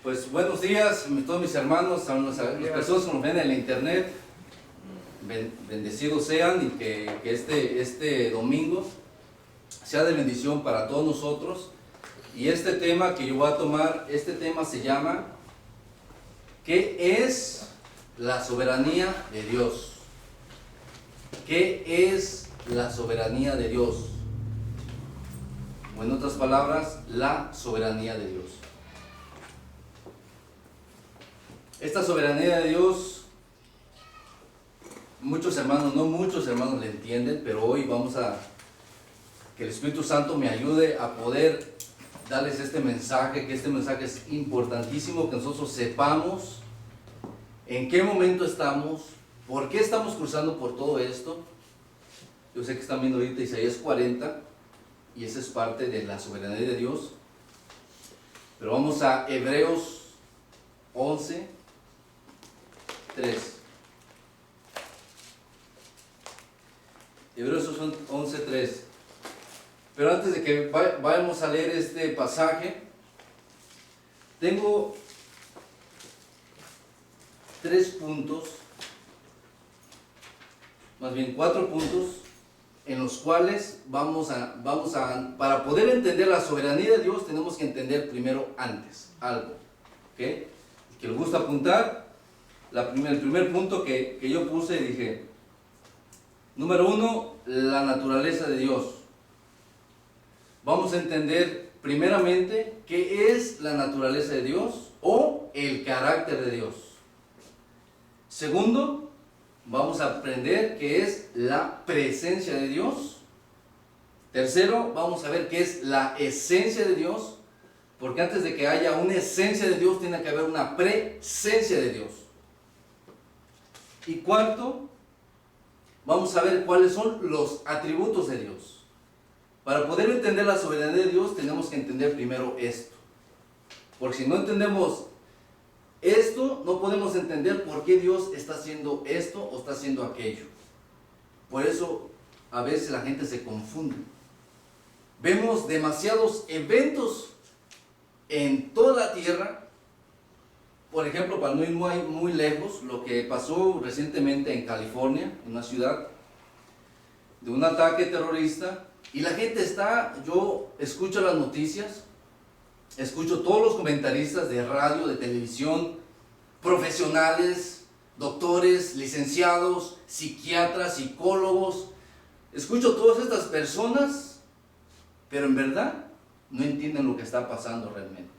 Pues buenos días a todos mis hermanos, a las personas que nos ven en la internet. Bendecidos sean y que este domingo sea de bendición para todos nosotros. Y este tema que yo voy a tomar, este tema se llama ¿qué es la soberanía de Dios? ¿Qué es la soberanía de Dios? O en otras palabras, la soberanía de Dios. Esta soberanía de Dios, muchos hermanos, no muchos hermanos le entienden, pero hoy vamos a que el Espíritu Santo me ayude a poder darles este mensaje, que este mensaje es importantísimo, que nosotros sepamos en qué momento estamos, por qué estamos cruzando por todo esto. Yo sé que están viendo ahorita Isaías 40, y esa es parte de la soberanía de Dios. Pero vamos a Hebreos 11, 3. Hebreos 11, 3. Pero antes de que vayamos a leer este pasaje, tengo 3 puntos, más bien 4 puntos, en los cuales para poder entender la soberanía de Dios, tenemos que entender primero antes algo. ¿Ok? El que le gusta apuntar, el primer punto que yo puse, dije, número 1, la naturaleza de Dios. Vamos a entender primeramente qué es la naturaleza de Dios o el carácter de Dios. Segundo, vamos a aprender qué es la presencia de Dios. Tercero, vamos a ver qué es la esencia de Dios, porque antes de que haya una esencia de Dios, tiene que haber una presencia de Dios. Y cuarto, vamos a ver cuáles son los atributos de Dios. Para poder entender la soberanía de Dios, tenemos que entender primero esto. Porque si no entendemos esto, no podemos entender por qué Dios está haciendo esto o está haciendo aquello. Por eso, a veces la gente se confunde. Vemos demasiados eventos en toda la tierra. Por ejemplo, para no ir muy lejos, lo que pasó recientemente en California, en una ciudad, de un ataque terrorista. Y la gente yo escucho las noticias, escucho todos los comentaristas de radio, de televisión, profesionales, doctores, licenciados, psiquiatras, psicólogos. Escucho todas estas personas, pero en verdad no entienden lo que está pasando realmente.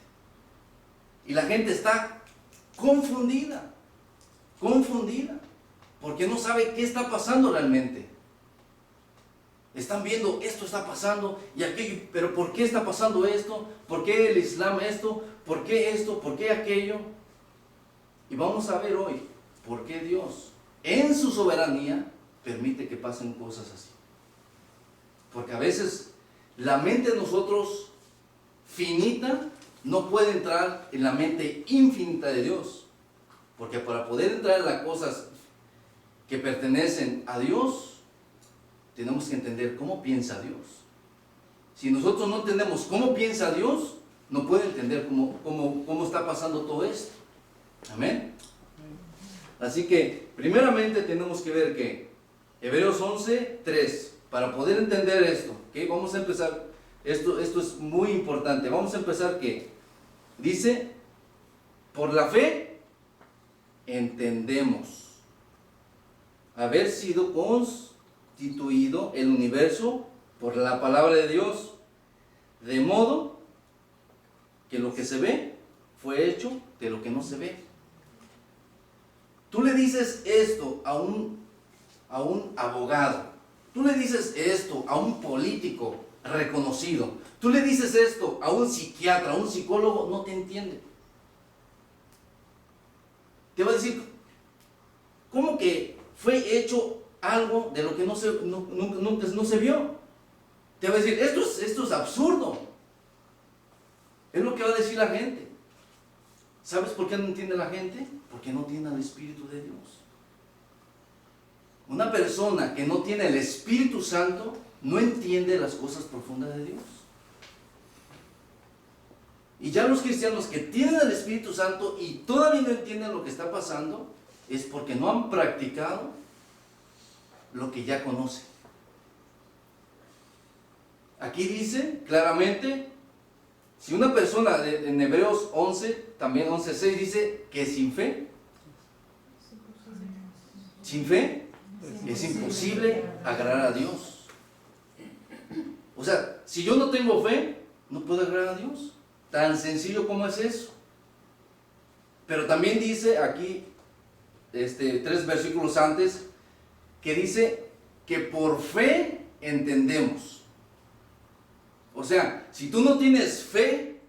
Y la gente está confundida, porque no sabe qué está pasando realmente. Están viendo, esto está pasando y aquello, pero ¿por qué está pasando esto? ¿Por qué el Islam esto? ¿Por qué esto? ¿Por qué aquello? Y vamos a ver hoy por qué Dios, en su soberanía, permite que pasen cosas así. Porque a veces la mente de nosotros, finita, no puede entrar en la mente infinita de Dios. Porque para poder entrar en las cosas que pertenecen a Dios, tenemos que entender cómo piensa Dios. Si nosotros no entendemos cómo piensa Dios, no puede entender cómo está pasando todo esto. Amén. Así que, primeramente tenemos que ver que Hebreos 11, 3, para poder entender esto, ¿okay? Vamos a empezar, esto es muy importante. Vamos a empezar que dice, por la fe entendemos haber sido constituido el universo por la palabra de Dios, de modo que lo que se ve fue hecho de lo que no se ve. Tú le dices esto a un abogado, tú le dices esto a un político reconocido, tú le dices esto a un psiquiatra, a un psicólogo, no te entiende. Te va a decir, ¿cómo que fue hecho algo de lo que no se vio? Te va a decir, esto es absurdo. Es lo que va a decir la gente. ¿Sabes por qué no entiende la gente? Porque no tiene el Espíritu de Dios. Una persona que no tiene el Espíritu Santo no entiende las cosas profundas de Dios. Y ya los cristianos que tienen el Espíritu Santo y todavía no entienden lo que está pasando, es porque no han practicado lo que ya conocen. Aquí dice claramente, si una persona, en Hebreos 11, también 11:6 dice que sin fe es imposible agradar a Dios. O sea, si yo no tengo fe, no puedo agradar a Dios. Tan sencillo como es eso. Pero también dice aquí, 3 versículos antes, que dice que por fe entendemos. O sea, si tú no tienes fe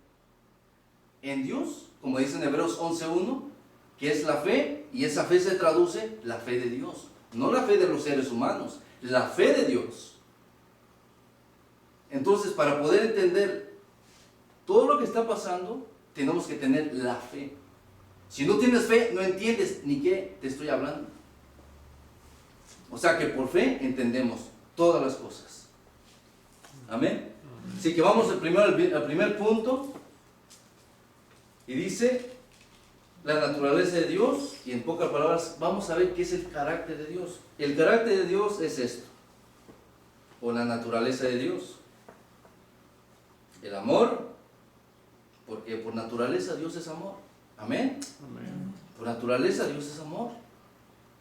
en Dios, como dice en Hebreos 11:1, que es la fe, y esa fe se traduce la fe de Dios, no la fe de los seres humanos, la fe de Dios. Entonces, para poder entender todo lo que está pasando, tenemos que tener la fe. Si no tienes fe, no entiendes ni qué te estoy hablando. O sea que por fe entendemos todas las cosas. Amén. Así que vamos al primer punto. Y dice la naturaleza de Dios, y en pocas palabras vamos a ver qué es el carácter de Dios. El carácter de Dios es esto, o la naturaleza de Dios. El amor, porque por naturaleza Dios es amor. Amén. Amén. Por naturaleza Dios es amor.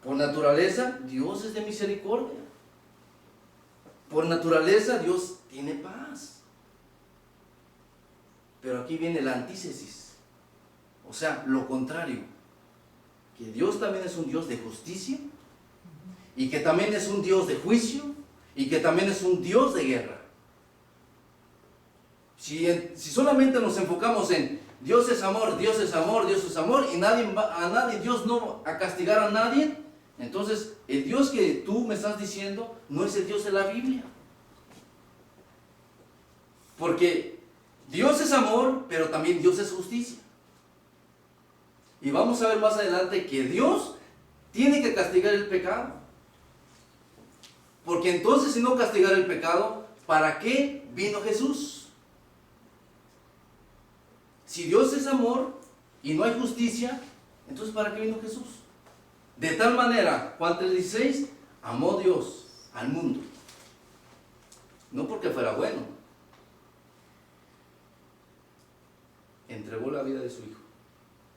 Por naturaleza Dios es de misericordia. Por naturaleza Dios tiene paz. Pero aquí viene la antítesis, o sea, lo contrario, que Dios también es un Dios de justicia, y que también es un Dios de juicio, y que también es un Dios de guerra. Si solamente nos enfocamos en Dios es amor, Dios es amor, Dios es amor, y Dios no va a castigar a nadie, entonces el Dios que tú me estás diciendo no es el Dios de la Biblia. Porque Dios es amor, pero también Dios es justicia. Y vamos a ver más adelante que Dios tiene que castigar el pecado. Porque entonces, si no castigar el pecado, ¿para qué vino Jesús? Si Dios es amor y no hay justicia, entonces ¿para qué vino Jesús? De tal manera, Juan 3:16, amó Dios al mundo. No porque fuera bueno, entregó la vida de su Hijo,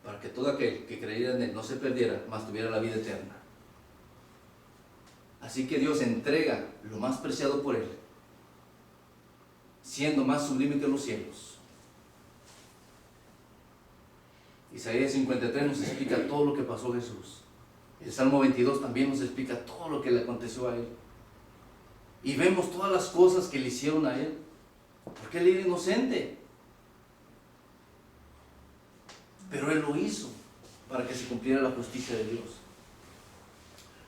para que todo aquel que creyera en Él no se perdiera, mas tuviera la vida eterna. Así que Dios entrega lo más preciado por Él, siendo más sublime que los cielos. Isaías 53 nos explica todo lo que pasó a Jesús. El Salmo 22 también nos explica todo lo que le aconteció a Él. Y vemos todas las cosas que le hicieron a Él, porque Él era inocente. Pero Él lo hizo para que se cumpliera la justicia de Dios.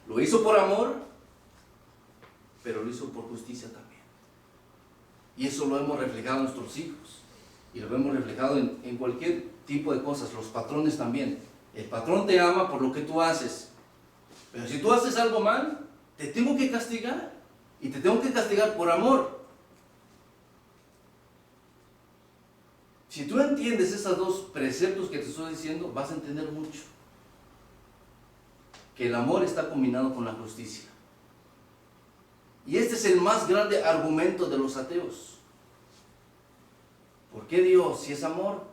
Lo hizo por amor, pero lo hizo por justicia también. Y eso lo hemos reflejado en nuestros hijos. Y lo hemos reflejado en cualquier tipo de cosas. Los patrones también. El patrón te ama por lo que tú haces. Pero si tú haces algo mal, te tengo que castigar. Y te tengo que castigar por amor. Si tú entiendes esos dos preceptos que te estoy diciendo, vas a entender mucho. Que el amor está combinado con la justicia. Y este es el más grande argumento de los ateos. ¿Por qué Dios, si es amor,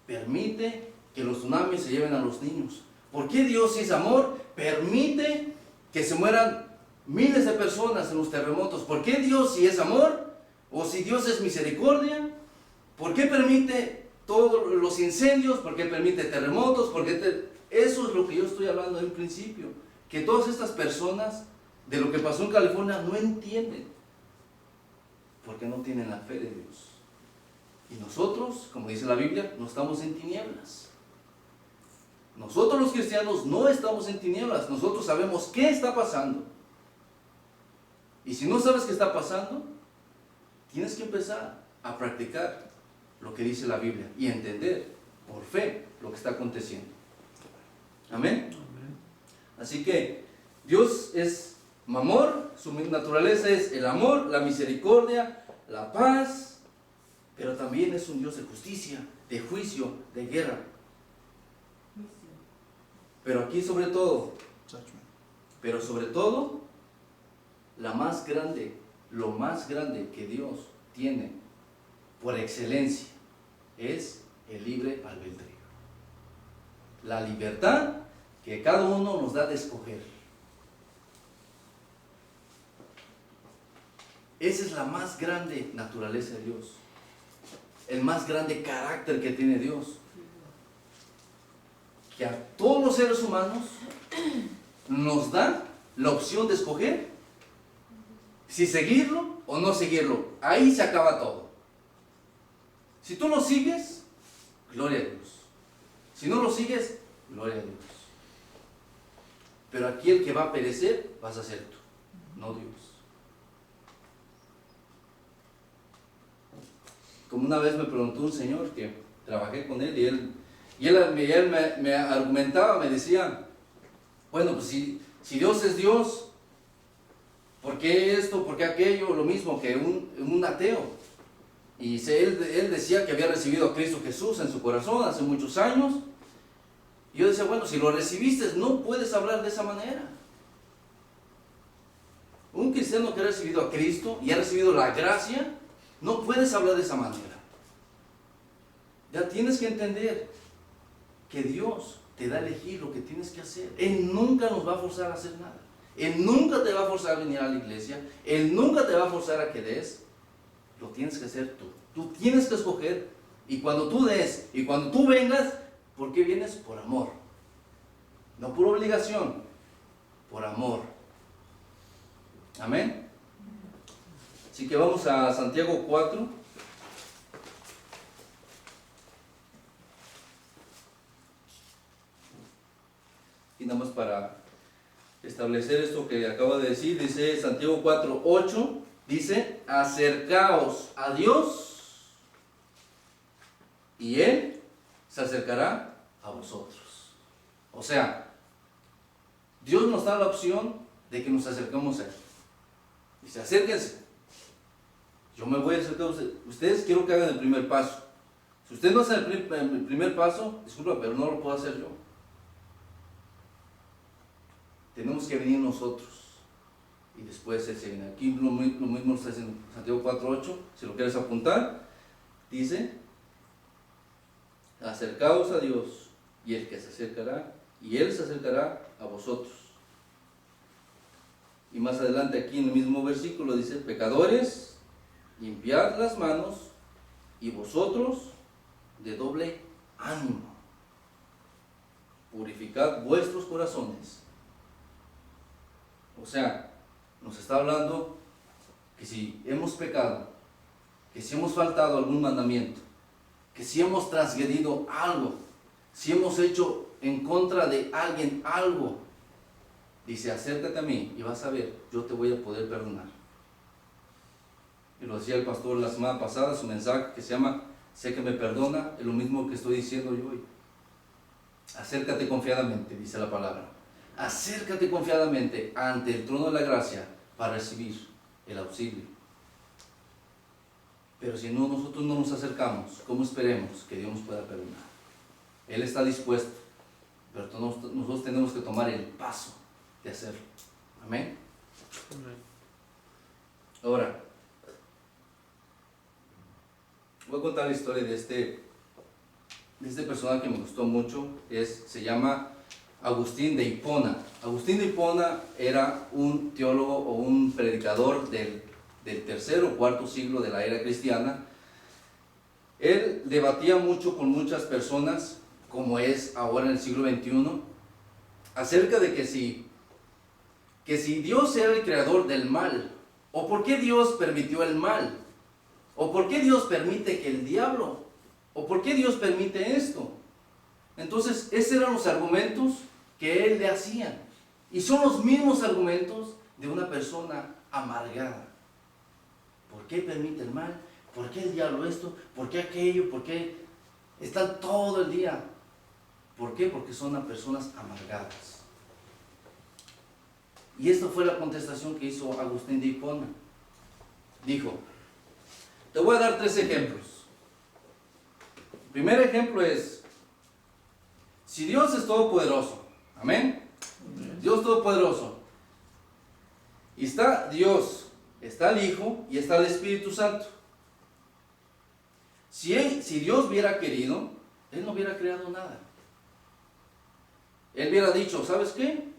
permite que los tsunamis se lleven a los niños? ¿Por qué Dios, si es amor, permite que se mueran miles de personas en los terremotos? ¿Por qué Dios, si es amor, o si Dios es misericordia, por qué permite todos los incendios? ¿Por qué permite terremotos? Eso es lo que yo estoy hablando en principio. Que todas estas personas, de lo que pasó en California, no entienden. Porque no tienen la fe de Dios. Y nosotros, como dice la Biblia, no estamos en tinieblas. Nosotros los cristianos no estamos en tinieblas. Nosotros sabemos qué está pasando. Y si no sabes qué está pasando, tienes que empezar a practicar lo que dice la Biblia y entender por fe lo que está aconteciendo. Amén. Así que Dios es amor, su naturaleza es el amor, la misericordia, la paz, pero también es un Dios de justicia. de juicio, de guerra. Pero aquí sobre todo, lo más grande que Dios tiene por excelencia es el libre albedrío. La libertad que cada uno nos da de escoger. Esa es la más grande naturaleza de Dios. El más grande carácter que tiene Dios. Que a todos los seres humanos nos da la opción de escoger si seguirlo o no seguirlo. Ahí se acaba todo. Si tú lo sigues, gloria a Dios. Si no lo sigues, gloria a Dios. Pero aquí el que va a perecer vas a ser tú, no Dios. Como una vez me preguntó un señor que trabajé con él y él me argumentaba, me decía, bueno, pues si Dios es Dios, ¿por qué esto, por qué aquello? Lo mismo que un ateo. Y él decía que había recibido a Cristo Jesús en su corazón hace muchos años. Y yo decía, bueno, si lo recibiste, no puedes hablar de esa manera. Un cristiano que ha recibido a Cristo y ha recibido la gracia, no puedes hablar de esa manera. Ya tienes que entender que Dios te da a elegir lo que tienes que hacer. Él nunca nos va a forzar a hacer nada. Él nunca te va a forzar a venir a la iglesia. Él nunca te va a forzar a que des. Lo tienes que hacer tú. Tú tienes que escoger. Y cuando tú des y cuando tú vengas, ¿por qué vienes? Por amor. No por obligación, por amor. Amén. Así que vamos a Santiago 4. Y nada más para establecer esto que acabo de decir, dice Santiago 4:8, dice, acercaos a Dios y Él se acercará a vosotros. O sea, Dios nos da la opción de que nos acerquemos a Él. Dice, acérquense. Yo me voy a acercar a ustedes. Ustedes quiero que hagan el primer paso. Si ustedes no hacen el primer paso, disculpa, pero no lo puedo hacer yo. Tenemos que venir nosotros. Y después Él se viene. Aquí lo mismo está diciendo Santiago 4:8. Si lo quieres apuntar, dice, acercaos a Dios y Él se acercará a vosotros. Y más adelante aquí en el mismo versículo dice, pecadores, limpiad las manos y vosotros de doble ánimo. Purificad vuestros corazones. O sea, nos está hablando que si hemos pecado, que si hemos faltado algún mandamiento, que si hemos transgredido algo, si hemos hecho en contra de alguien algo, dice, acércate a mí y vas a ver, yo te voy a poder perdonar. Y lo decía el pastor la semana pasada, su mensaje que se llama, sé que me perdona, es lo mismo que estoy diciendo yo hoy. Acércate confiadamente, dice la palabra. Acércate confiadamente ante el trono de la gracia para recibir el auxilio. Pero si no, nosotros no nos acercamos, ¿cómo esperemos que Dios nos pueda perdonar? Él está dispuesto, pero nosotros tenemos que tomar el paso de hacerlo. Amén. Ahora, voy a contar la historia de este personaje que me gustó mucho. Se llama Agustín de Hipona. Agustín de Hipona era un teólogo o un predicador del tercer o cuarto siglo de la era cristiana. Él debatía mucho con muchas personas, como es ahora en el siglo XXI, acerca de que si Dios era el creador del mal, o por qué Dios permitió el mal, o por qué Dios permite que el diablo, o por qué Dios permite esto. Entonces, esos eran los argumentos que él le hacía. Y son los mismos argumentos de una persona amargada. ¿Por qué permite el mal? ¿Por qué el diablo esto? ¿Por qué aquello? ¿Por qué están todo el día? ¿Por qué? Porque son personas amargadas. Y esta fue la contestación que hizo Agustín de Hipona. Dijo, te voy a dar 3 ejemplos Primer ejemplo es, si Dios es todopoderoso, amén, Dios todopoderoso, y está Dios, está el Hijo y está el Espíritu Santo. Si Dios hubiera querido, Él no hubiera creado nada. Él hubiera dicho, ¿sabes qué?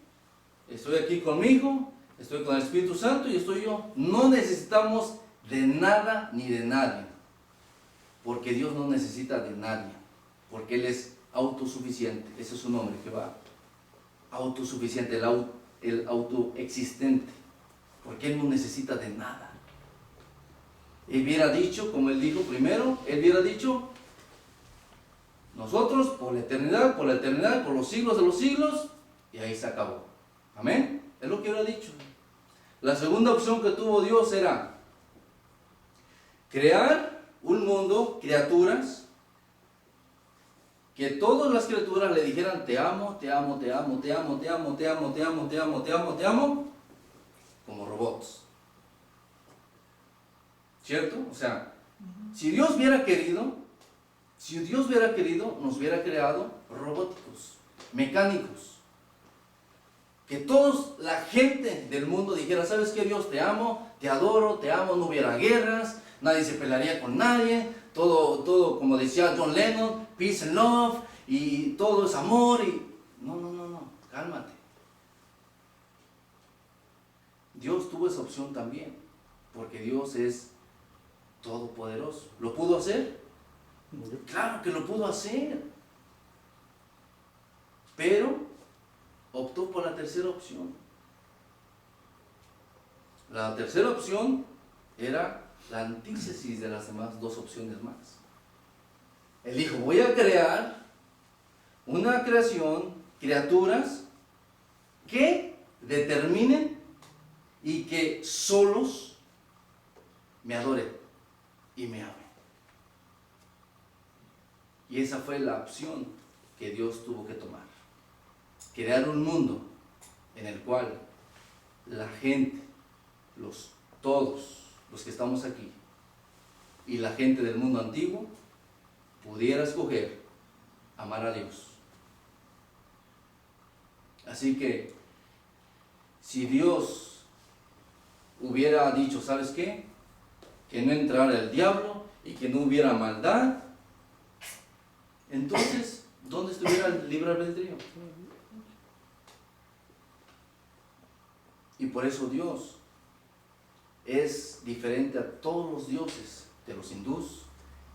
Estoy aquí conmigo, estoy con el Espíritu Santo y estoy yo. No necesitamos de nada ni de nadie, porque Dios no necesita de nadie, porque Él es autosuficiente. Ese es su nombre, Jehová. Autosuficiente, el autoexistente, porque Él no necesita de nada. Él hubiera dicho, como Él dijo primero, Él hubiera dicho, nosotros por la eternidad, por los siglos de los siglos, y ahí se acabó. Amén. Es lo que hubiera dicho. La segunda opción que tuvo Dios era crear un mundo, criaturas, que todas las criaturas le dijeran te amo, te amo, te amo, te amo, te amo, te amo, te amo, te amo, te amo, te amo, como robots. ¿Cierto? O sea, si Dios hubiera querido, nos hubiera creado robóticos, mecánicos. Que toda la gente del mundo dijera, ¿sabes qué, Dios? Te amo, te adoro, te amo, no hubiera guerras, nadie se pelearía con nadie, todo como decía John Lennon, peace and love, y todo es amor, y... No, cálmate. Dios tuvo esa opción también, porque Dios es todopoderoso. ¿Lo pudo hacer? Claro que lo pudo hacer, pero optó por la tercera opción. La tercera opción era la antítesis de las demás dos opciones más. Él dijo, voy a crear una creación, criaturas que determinen y que solos me adoren y me amen. Y esa fue la opción que Dios tuvo que tomar. Crear un mundo en el cual la gente, todos los que estamos aquí, y la gente del mundo antiguo, pudiera escoger amar a Dios. Así que, si Dios hubiera dicho, ¿sabes qué? Que no entrara el diablo y que no hubiera maldad, entonces, ¿dónde estuviera el libre albedrío? Y por eso Dios es diferente a todos los dioses de los hindús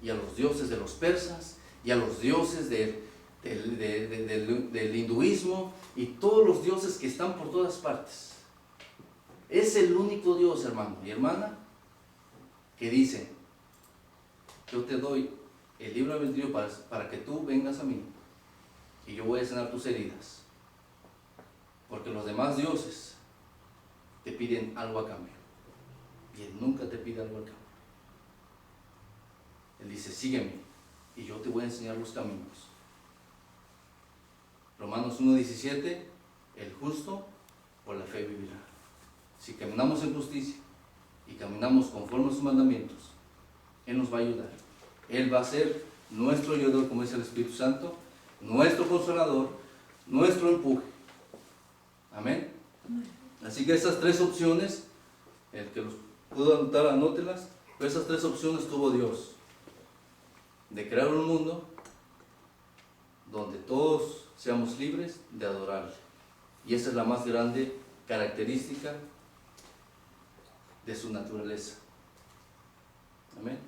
y a los dioses de los persas y a los dioses del hinduismo y todos los dioses que están por todas partes. Es el único Dios, hermano y hermana, que dice, yo te doy el libre albedrío para que tú vengas a mí y yo voy a sanar tus heridas, porque los demás dioses te piden algo a cambio y Él nunca te pide algo a cambio. Él dice, sígueme y yo te voy a enseñar los caminos. Romanos 1:17, el justo por la fe vivirá. Si caminamos en justicia y caminamos conforme a sus mandamientos, Él nos va a ayudar. Él va a ser nuestro ayudador, como dice el Espíritu Santo, nuestro consolador, nuestro empuje. Amén. Así que esas tres opciones, el que los pudo anotar, anótelas, pero esas tres opciones tuvo Dios. De crear un mundo donde todos seamos libres de adorarle. Y esa es la más grande característica de su naturaleza. Amén.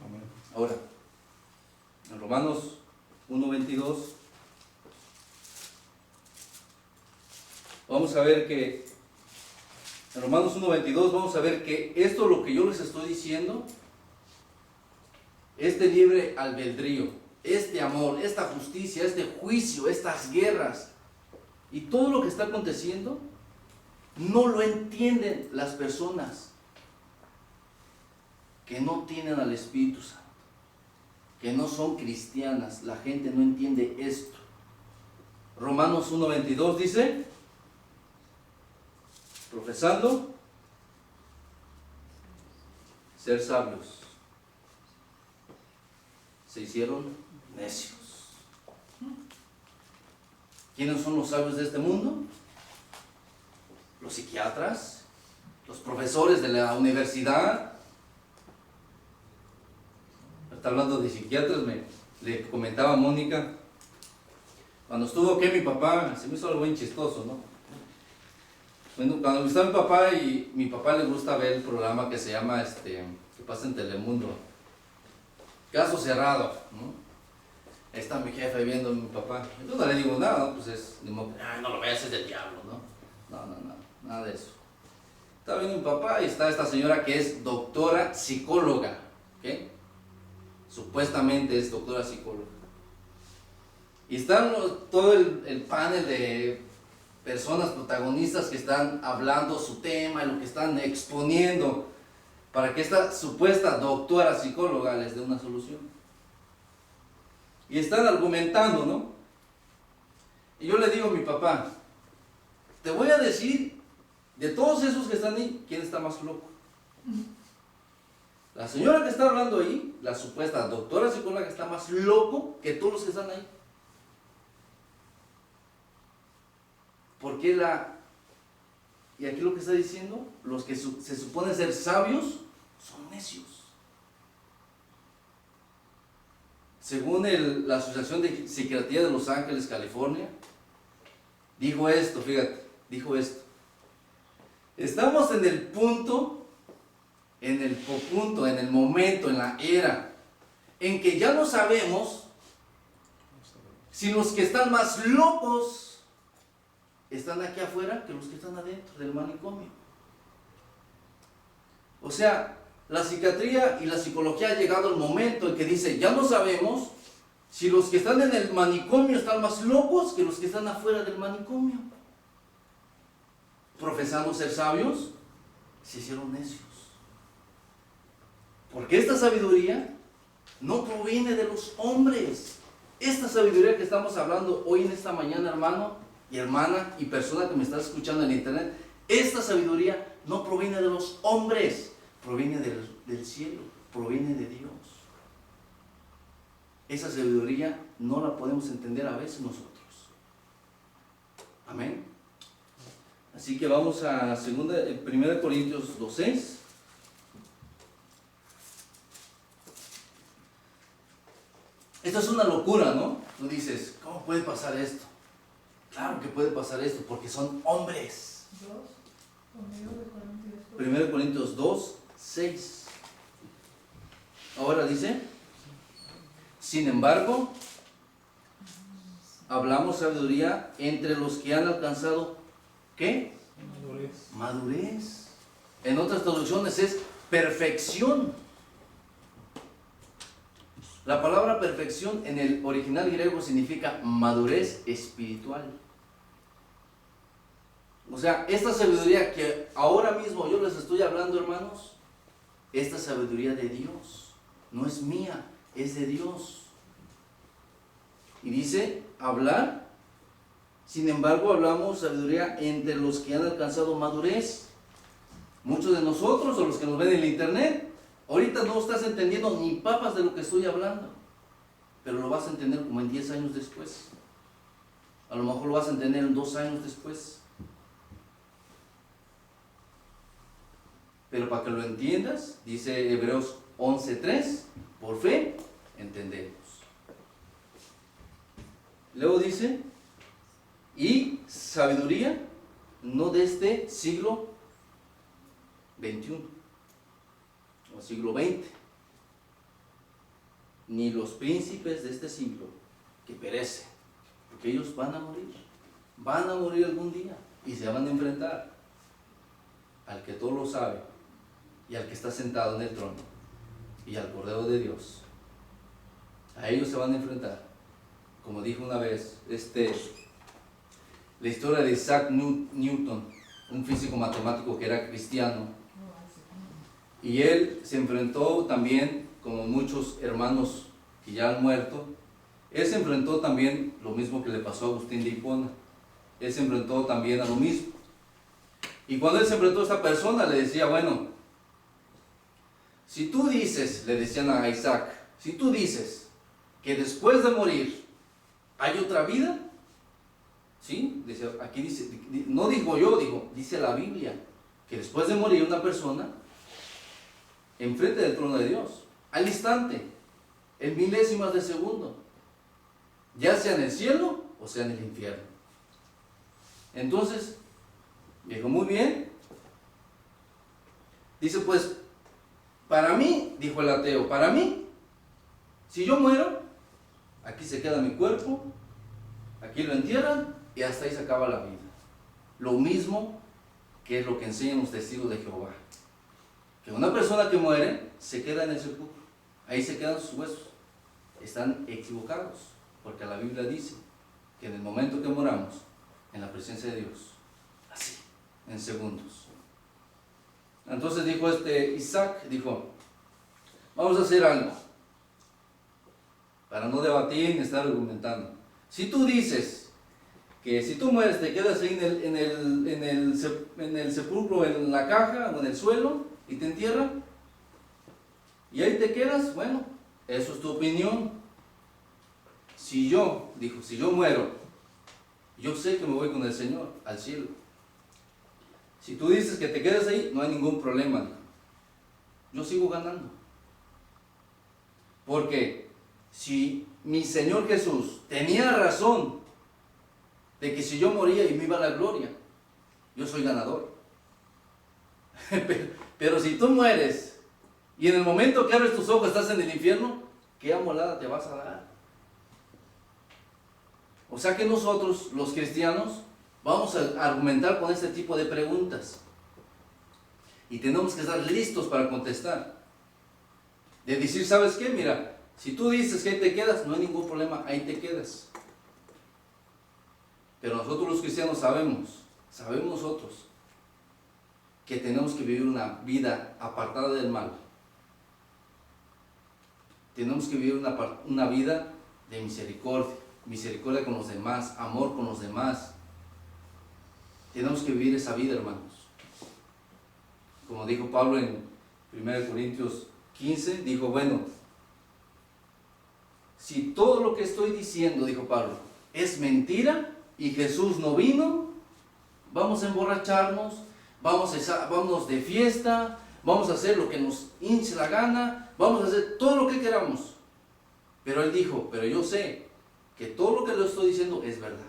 Amén. Ahora, en Romanos 1:22, vamos a ver que, en Romanos 1:22 vamos a ver que esto, lo que yo les estoy diciendo, este libre albedrío, este amor, esta justicia, este juicio, estas guerras y todo lo que está aconteciendo, no lo entienden las personas que no tienen al Espíritu Santo, que no son cristianas. La gente no entiende esto. Romanos 1:22 dice, profesando ser sabios, se hicieron Necios. ¿Quiénes son los sabios de este mundo? Los psiquiatras, los profesores de la universidad. Está hablando de psiquiatras, le comentaba a Mónica, cuando estuvo aquí mi papá, se me hizo algo bien chistoso, ¿no? Bueno, cuando estaba mi papá, y mi papá le gusta ver el programa que se llama, que pasa en Telemundo, Caso Cerrado, ¿no? Ahí está mi jefe viendo a mi papá. Yo no le digo nada, ¿no? Pues no lo veas, es del diablo, ¿no? No, nada de eso. Está viendo mi papá y está esta señora que es doctora psicóloga, ¿ok? Supuestamente es doctora psicóloga. Y están todo el panel de personas protagonistas que están hablando su tema, lo que están exponiendo, para que esta supuesta doctora psicóloga les dé una solución. Y están argumentando, ¿no? Y yo le digo a mi papá, te voy a decir, de todos esos que están ahí, ¿quién está más loco? La señora que está hablando ahí, la supuesta doctora psicóloga, está más loco que todos los que están ahí. Porque y aquí lo que está diciendo, los que se suponen ser sabios, son necios. Según la Asociación de Psiquiatría de Los Ángeles, California, dijo esto, fíjate, dijo esto. Estamos en el punto, en el momento, en la era, en que ya no sabemos si los que están más locos están aquí afuera que los que están adentro del manicomio. O sea, la psiquiatría y la psicología ha llegado al momento en que dice, ya no sabemos si los que están en el manicomio están más locos que los que están afuera del manicomio. Profesando ser sabios, se hicieron necios. Porque esta sabiduría no proviene de los hombres. Esta sabiduría que estamos hablando hoy en esta mañana, hermano y hermana y persona que me estás escuchando en internet, esta sabiduría no proviene de los hombres, proviene del cielo, proviene de Dios. Esa sabiduría no la podemos entender a veces nosotros. Amén. Así que vamos a 1 Corintios 2:6. Esto es una locura, ¿no? Tú dices, ¿cómo puede pasar esto? Claro que puede pasar esto, porque son hombres. 1 Corintios 2:6. Ahora dice, sin embargo, hablamos sabiduría entre los que han alcanzado, ¿qué? Madurez. En otras traducciones es perfección. La palabra perfección en el original griego significa madurez espiritual. O sea, esta sabiduría que ahora mismo yo les estoy hablando, hermanos, esta sabiduría de Dios, no es mía, es de Dios. Y dice, hablar, sin embargo, hablamos sabiduría entre los que han alcanzado madurez. Muchos de nosotros, o los que nos ven en el internet, ahorita no estás entendiendo ni papas de lo que estoy hablando, pero lo vas a entender como en 10 años después. A lo mejor lo vas a entender en 2 años después. Pero para que lo entiendas, dice Hebreos 11:3, por fe entendemos. Luego dice, y sabiduría no de este siglo XXI o siglo XX, ni los príncipes de este siglo que perecen, porque ellos van a morir algún día y se van a enfrentar al que todo lo sabe y al que está sentado en el trono y al Cordero de Dios. A ellos se van a enfrentar. Como dijo una vez la historia de Isaac Newton, un físico matemático que era cristiano, y él se enfrentó también, como muchos hermanos que ya han muerto, él se enfrentó también lo mismo que le pasó a Agustín de Hipona. Él se enfrentó también a lo mismo. Y cuando él se enfrentó a esta persona, le decía, bueno, si tú dices, le decían a Isaac, si tú dices que después de morir hay otra vida, ¿sí? Dice, aquí dice, no digo yo, dice la Biblia, que después de morir una persona, enfrente del trono de Dios, al instante, en milésimas de segundo, ya sea en el cielo o sea en el infierno. Entonces, dijo, muy bien. Dice, pues, para mí, dijo el ateo, para mí, si yo muero, aquí se queda mi cuerpo, aquí lo entierran y hasta ahí se acaba la vida. Lo mismo que es lo que enseñan los testigos de Jehová. Que una persona que muere se queda en el sepulcro, ahí se quedan sus huesos. Están equivocados, porque la Biblia dice que en el momento que moramos, en la presencia de Dios, así, en segundos. Entonces dijo Isaac, dijo, vamos a hacer algo, para no debatir ni estar argumentando. Si tú dices que si tú mueres te quedas ahí en el sepulcro, en la caja o en el suelo y te entierran, y ahí te quedas, bueno, eso es tu opinión. Si yo muero, yo sé que me voy con el Señor al cielo. Si tú dices que te quedas ahí, no hay ningún problema. Yo sigo ganando. Porque si mi Señor Jesús tenía razón de que si yo moría y me iba a la gloria, yo soy ganador. Pero si tú mueres y en el momento que abres tus ojos estás en el infierno, ¿qué amolada te vas a dar? O sea que nosotros, los cristianos, vamos a argumentar con este tipo de preguntas. Y tenemos que estar listos para contestar. De decir, ¿sabes qué? Mira, si tú dices que ahí te quedas, no hay ningún problema, ahí te quedas. Pero nosotros los cristianos sabemos nosotros, que tenemos que vivir una vida apartada del mal. Tenemos que vivir una vida de misericordia con los demás, amor con los demás. Tenemos que vivir esa vida, hermanos. Como dijo Pablo en 1 Corintios 15, dijo, bueno, si todo lo que estoy diciendo, dijo Pablo, es mentira y Jesús no vino, vamos a emborracharnos, vámonos de fiesta, vamos a hacer lo que nos hinche la gana, vamos a hacer todo lo que queramos. Pero él dijo, pero yo sé que todo lo que le estoy diciendo es verdad.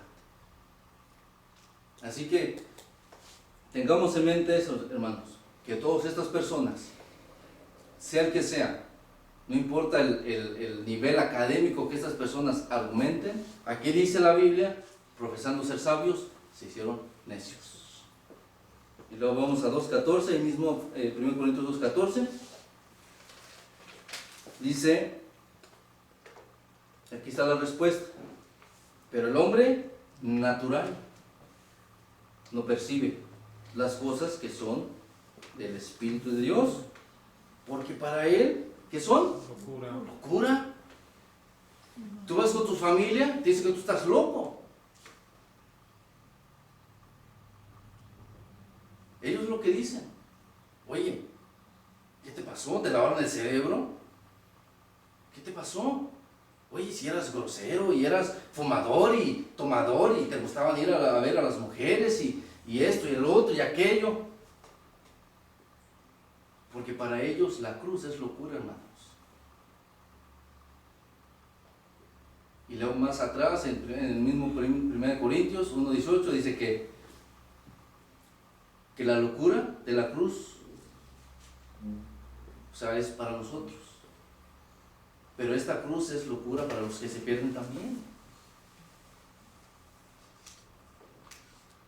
Así que tengamos en mente eso, hermanos, que todas estas personas, sea el que sea, no importa el nivel académico que estas personas argumenten, aquí dice la Biblia, profesando ser sabios, se hicieron necios. Y luego vamos a 2.14, el mismo 1 Corintios 2.14, dice, aquí está la respuesta, pero el hombre natural no percibe las cosas que son del Espíritu de Dios, porque para él, ¿qué son? Locura. Tú vas con tu familia, te dicen que tú estás loco. Ellos lo que dicen, oye, ¿qué te pasó? ¿Te lavaron el cerebro? ¿Qué te pasó? Oye, si eras grosero y eras fumador y tomador y te gustaban ir a ver a las mujeres y esto y el otro y aquello. Porque para ellos la cruz es locura, hermanos. Y luego más atrás, en el mismo 1 Corintios 1.18, dice que la locura de la cruz, o sea, es para nosotros. Pero esta cruz es locura para los que se pierden también.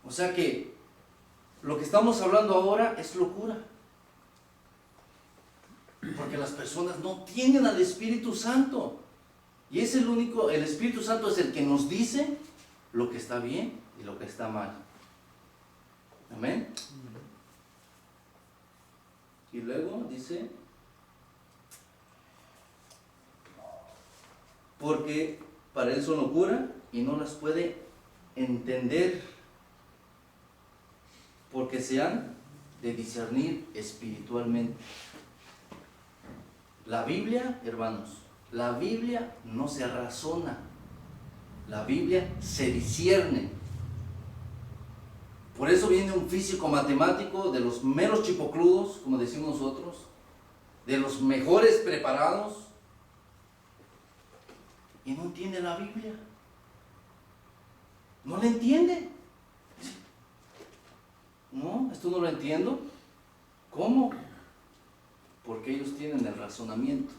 O sea que lo que estamos hablando ahora es locura. Porque las personas no tienen al Espíritu Santo. Y es el Espíritu Santo es el que nos dice lo que está bien y lo que está mal. Amén. Y luego dice, porque para él son locura y no las puede entender, porque se han de discernir espiritualmente. La Biblia, hermanos, La Biblia no se razona, la Biblia se discierne. Por eso viene un físico matemático de los meros chipocludos, como decimos nosotros, de los mejores preparados, y no entiende la Biblia. No la entiende. No, esto no lo entiendo. ¿Cómo? Porque ellos tienen el razonamiento.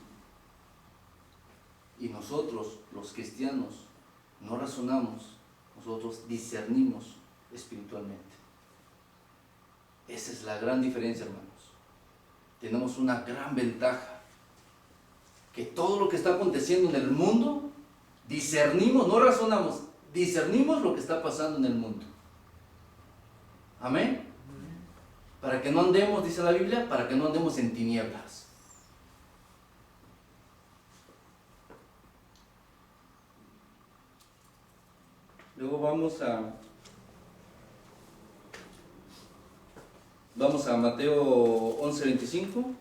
Y nosotros, los cristianos, no razonamos, nosotros discernimos espiritualmente. Esa es la gran diferencia, hermanos. Tenemos una gran ventaja, que todo lo que está aconteciendo en el mundo, discernimos, no razonamos, discernimos lo que está pasando en el mundo. Amén. Para que no andemos, dice la Biblia, para que no andemos en tinieblas. Luego vamos a Mateo 11:25,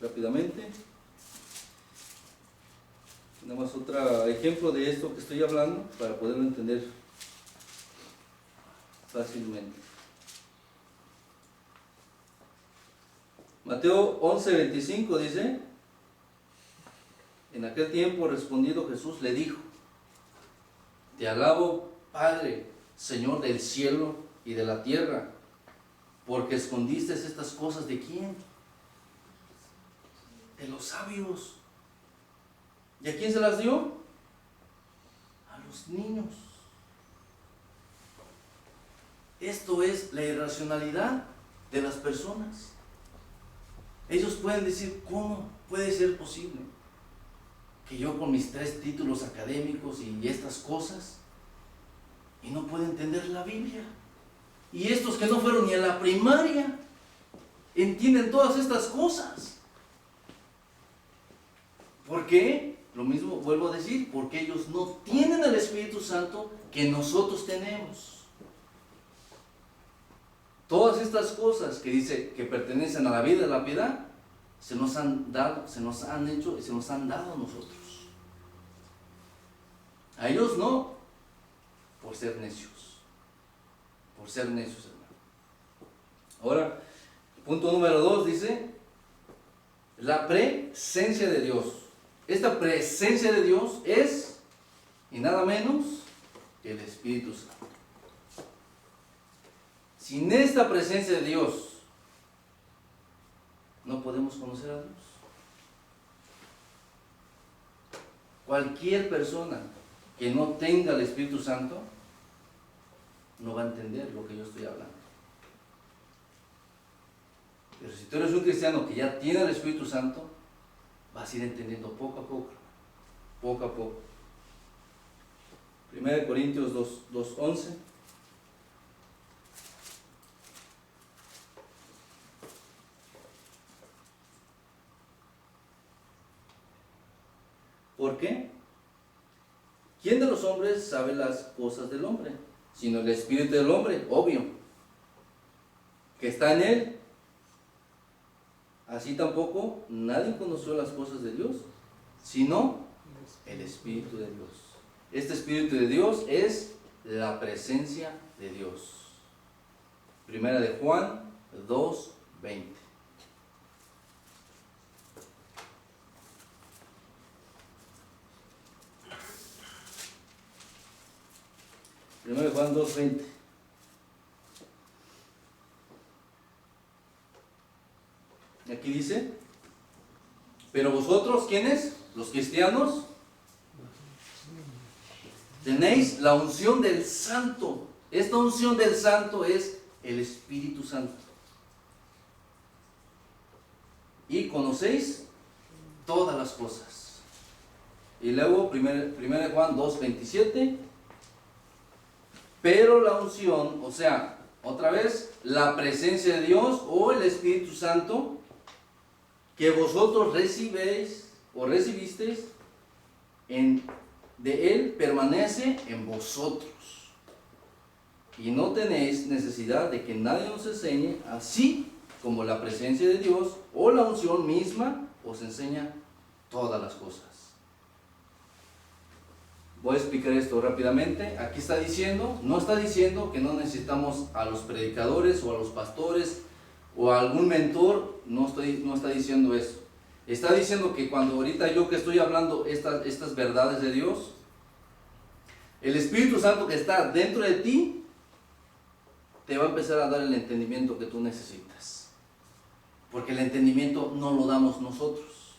rápidamente. Nada más otro ejemplo de esto que estoy hablando para poderlo entender fácilmente. Mateo 11:25 dice: en aquel tiempo respondido Jesús le dijo: te alabo, Padre, Señor del cielo y de la tierra, porque escondiste estas cosas ¿de quién? De los sabios. ¿Y a quién se las dio? A los niños. Esto es la irracionalidad de las personas. Ellos pueden decir: ¿cómo puede ser posible que yo con mis 3 títulos académicos y estas cosas, y no puedo entender la Biblia? Y estos que no fueron ni a la primaria entienden todas estas cosas. ¿Por qué? Lo mismo vuelvo a decir, porque ellos no tienen el Espíritu Santo que nosotros tenemos. Todas estas cosas que dice que pertenecen a la vida y a la piedad, se nos han dado, se nos han hecho y se nos han dado a nosotros. A ellos no, por ser necios. Por ser necios, hermano. Ahora, punto número 2 dice: la presencia de Dios. Esta presencia de Dios es, y nada menos, que el Espíritu Santo. Sin esta presencia de Dios, no podemos conocer a Dios. Cualquier persona que no tenga el Espíritu Santo no va a entender lo que yo estoy hablando. Pero si tú eres un cristiano que ya tiene el Espíritu Santo, vas a ir entendiendo poco a poco, poco a poco. 1 Corintios 2:11. ¿Por qué? ¿Quién de los hombres sabe las cosas del hombre? Sino el espíritu del hombre, obvio, que está en él. Así tampoco nadie conoció las cosas de Dios, sino el Espíritu de Dios. Este Espíritu de Dios es la presencia de Dios. Primera de Juan 2:20. Primera de Juan 2:20. Aquí dice: pero vosotros, ¿quiénes? Los cristianos, tenéis la unción del Santo. Esta unción del Santo es el Espíritu Santo. Y conocéis todas las cosas. Y luego, 1 Juan 2:27. Pero la unción, o sea, otra vez, la presencia de Dios o el Espíritu Santo, que vosotros recibéis o recibisteis, de Él permanece en vosotros. Y no tenéis necesidad de que nadie os enseñe, así como la presencia de Dios o la unción misma os enseña todas las cosas. Voy a explicar esto rápidamente. Aquí está diciendo, no está diciendo que no necesitamos a los predicadores o a los pastores o a algún mentor, no está diciendo eso. Está diciendo que cuando ahorita yo que estoy hablando estas verdades de Dios, el Espíritu Santo que está dentro de ti te va a empezar a dar el entendimiento que tú necesitas. Porque el entendimiento no lo damos nosotros.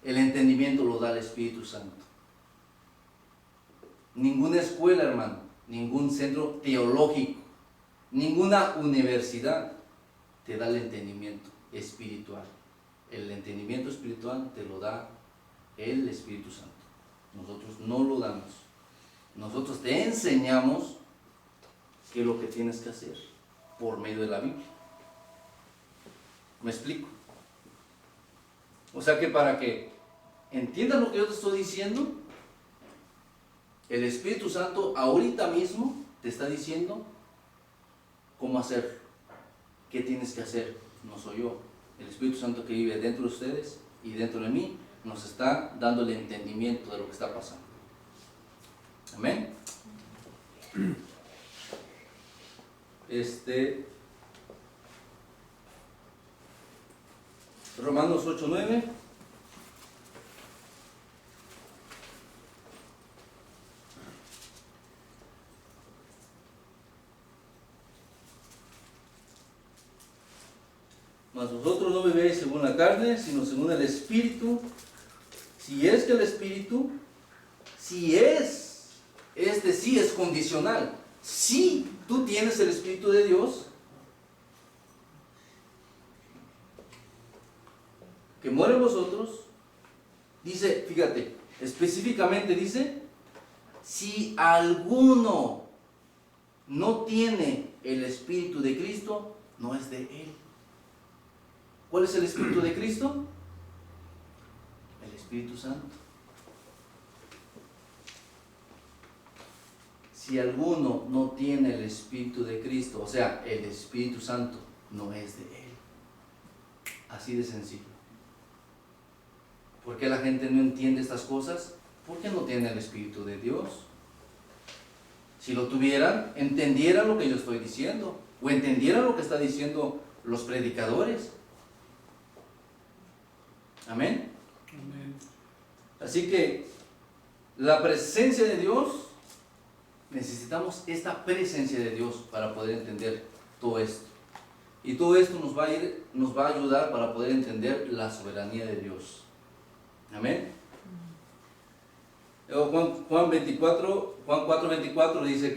El entendimiento lo da el Espíritu Santo. Ninguna escuela, hermano, ningún centro teológico, ninguna universidad te da el entendimiento espiritual. El entendimiento espiritual te lo da el Espíritu Santo. Nosotros no lo damos. Nosotros te enseñamos qué es lo que tienes que hacer por medio de la Biblia. ¿Me explico? O sea que para que entiendas lo que yo te estoy diciendo, el Espíritu Santo ahorita mismo te está diciendo cómo hacer, qué tienes que hacer. No soy yo. El Espíritu Santo que vive dentro de ustedes y dentro de mí nos está dando el entendimiento de lo que está pasando. Amén. Romanos 8:9. Mas vosotros no vivéis según la carne, sino según el Espíritu. Si es que el Espíritu, sí es condicional. Si tú tienes el Espíritu de Dios, que muere en vosotros, dice, fíjate, específicamente dice, si alguno no tiene el Espíritu de Cristo, no es de Él. ¿Cuál es el Espíritu de Cristo? El Espíritu Santo. Si alguno no tiene el Espíritu de Cristo, o sea, el Espíritu Santo, no es de Él. Así de sencillo. ¿Por qué la gente no entiende estas cosas? Porque no tiene el Espíritu de Dios. Si lo tuvieran, entendieran lo que yo estoy diciendo, o entendieran lo que están diciendo los predicadores. Amén. Amén. Así que la presencia de Dios, necesitamos esta presencia de Dios para poder entender todo esto. Y todo esto nos va a ayudar para poder entender la soberanía de Dios. Amén. Juan 4:24 dice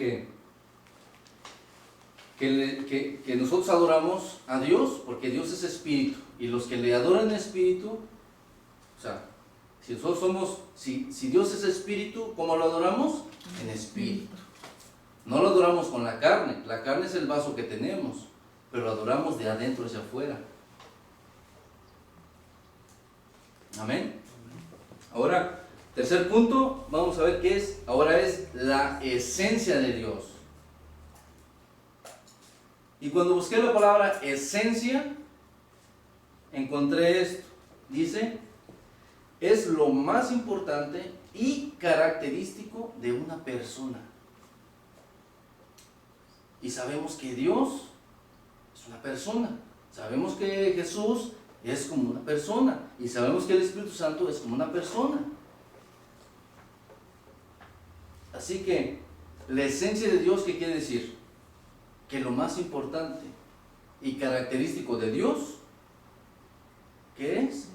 que nosotros adoramos a Dios porque Dios es espíritu, y los que le adoran en espíritu, o sea, si Dios es espíritu, ¿cómo lo adoramos? En espíritu. No lo adoramos con la carne es el vaso que tenemos, pero lo adoramos de adentro hacia afuera. Amén. Ahora, tercer punto, vamos a ver qué es. Ahora es la esencia de Dios. Y cuando busqué la palabra esencia, encontré esto. Dice, es lo más importante y característico de una persona. Y sabemos que Dios es una persona. Sabemos que Jesús es como una persona. Y sabemos que el Espíritu Santo es como una persona. Así que, la esencia de Dios, ¿qué quiere decir? Que lo más importante y característico de Dios, ¿qué es?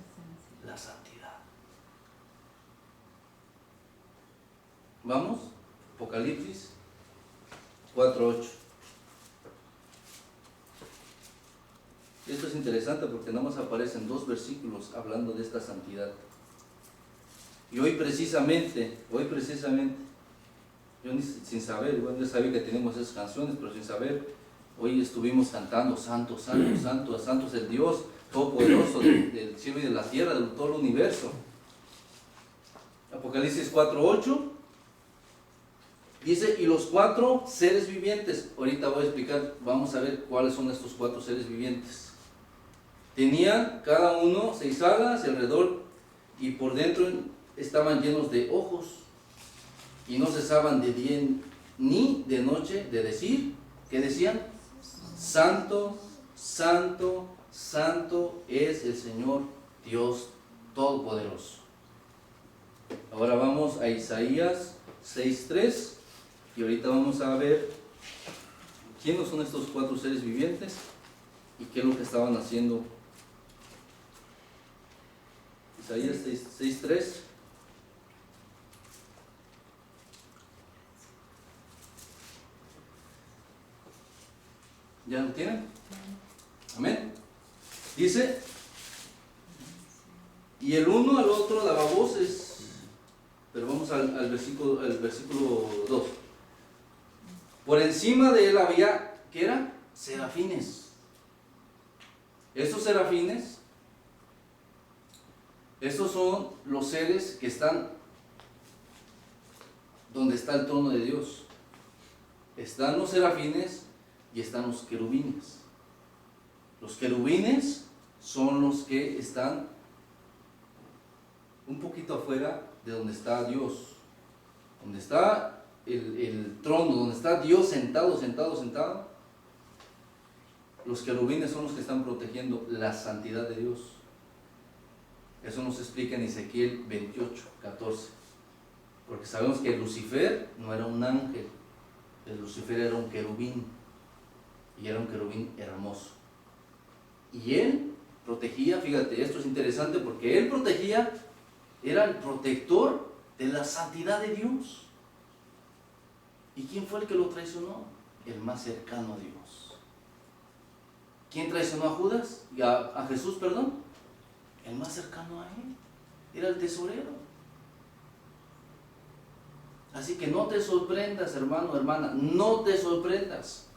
La santidad. Vamos, Apocalipsis 4:8. Esto es interesante porque nada más aparecen 2 versículos hablando de esta santidad. Y hoy precisamente, yo sin saber, yo sabía que tenemos esas canciones, pero sin saber, hoy estuvimos cantando santo, santo, santo, santo es el Dios todopoderoso del cielo y de la tierra, de todo el universo. Apocalipsis 4:8 dice, y los 4 seres vivientes, ahorita voy a explicar, vamos a ver cuáles son estos 4 seres vivientes. Tenían cada uno 6 alas y alrededor, y por dentro estaban llenos de ojos, y no cesaban de día ni de noche de decir, ¿qué decían? Santo, santo, santo es el Señor Dios Todopoderoso. Ahora vamos a Isaías 6:3 y ahorita vamos a ver quiénes son estos 4 seres vivientes y qué es lo que estaban haciendo. Isaías 6:3. ¿Ya lo tienen? Amén. Dice, y el uno al otro daba voces, pero vamos al versículo 2. Por encima de él había, ¿qué era? Serafines. Estos serafines, estos son los seres que están donde está el trono de Dios. Están los serafines y están los querubines. Los querubines son los que están un poquito afuera de donde está Dios, donde está el trono, donde está Dios sentado. Los querubines son los que están protegiendo la santidad de Dios. Eso nos explica en Ezequiel 28:14, porque sabemos que Lucifer no era un ángel, Lucifer era un querubín, y era un querubín hermoso. Y él protegía, fíjate, esto es interesante porque él protegía, era el protector de la santidad de Dios. ¿Y quién fue el que lo traicionó? El más cercano a Dios. ¿Quién traicionó a Judas? A Jesús, perdón. El más cercano a él. Era el tesorero. Así que no te sorprendas, hermano, hermana, no te sorprendas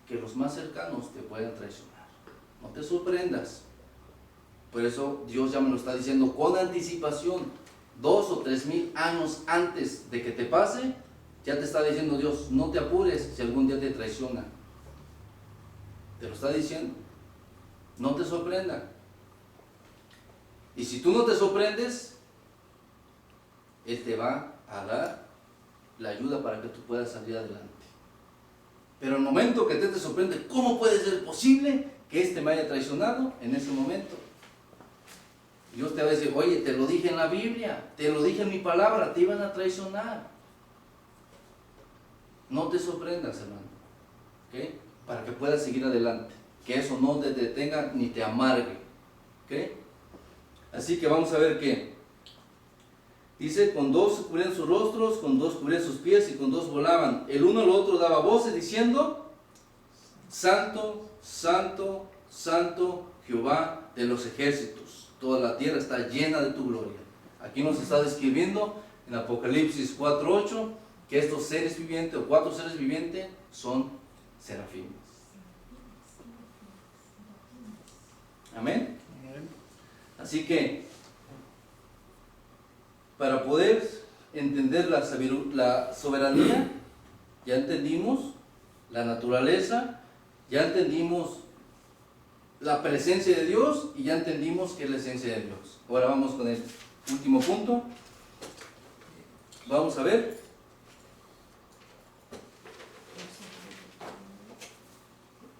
que los más cercanos te puedan traicionar. No te sorprendas. Por eso Dios ya me lo está diciendo con anticipación. 2 o 3 mil años antes de que te pase, ya te está diciendo Dios, no te apures si algún día te traiciona. Te lo está diciendo. No te sorprenda. Y si tú no te sorprendes, Él te va a dar la ayuda para que tú puedas salir adelante. Pero el momento que te sorprende, ¿cómo puede ser posible que este me haya traicionado? En ese momento Dios te va a decir, oye, te lo dije en la Biblia, te lo dije en mi palabra, te iban a traicionar. No te sorprendas, hermano, ¿okay? Para que puedas seguir adelante, que eso no te detenga ni te amargue, ¿okay? Así que vamos a ver que dice, con 2 cubrían sus rostros, con 2 cubrían sus pies y con 2 volaban. El uno al otro daba voces diciendo, Santo, Santo, Santo, Jehová de los ejércitos. Toda la tierra está llena de tu gloria. Aquí nos está describiendo en Apocalipsis 4:8 que estos seres vivientes o 4 seres vivientes son serafines. Amén. Así que para poder entender la soberanía, ya entendimos la naturaleza, ya entendimos la presencia de Dios y ya entendimos que es la esencia de Dios. Ahora vamos con el último punto. Vamos a ver.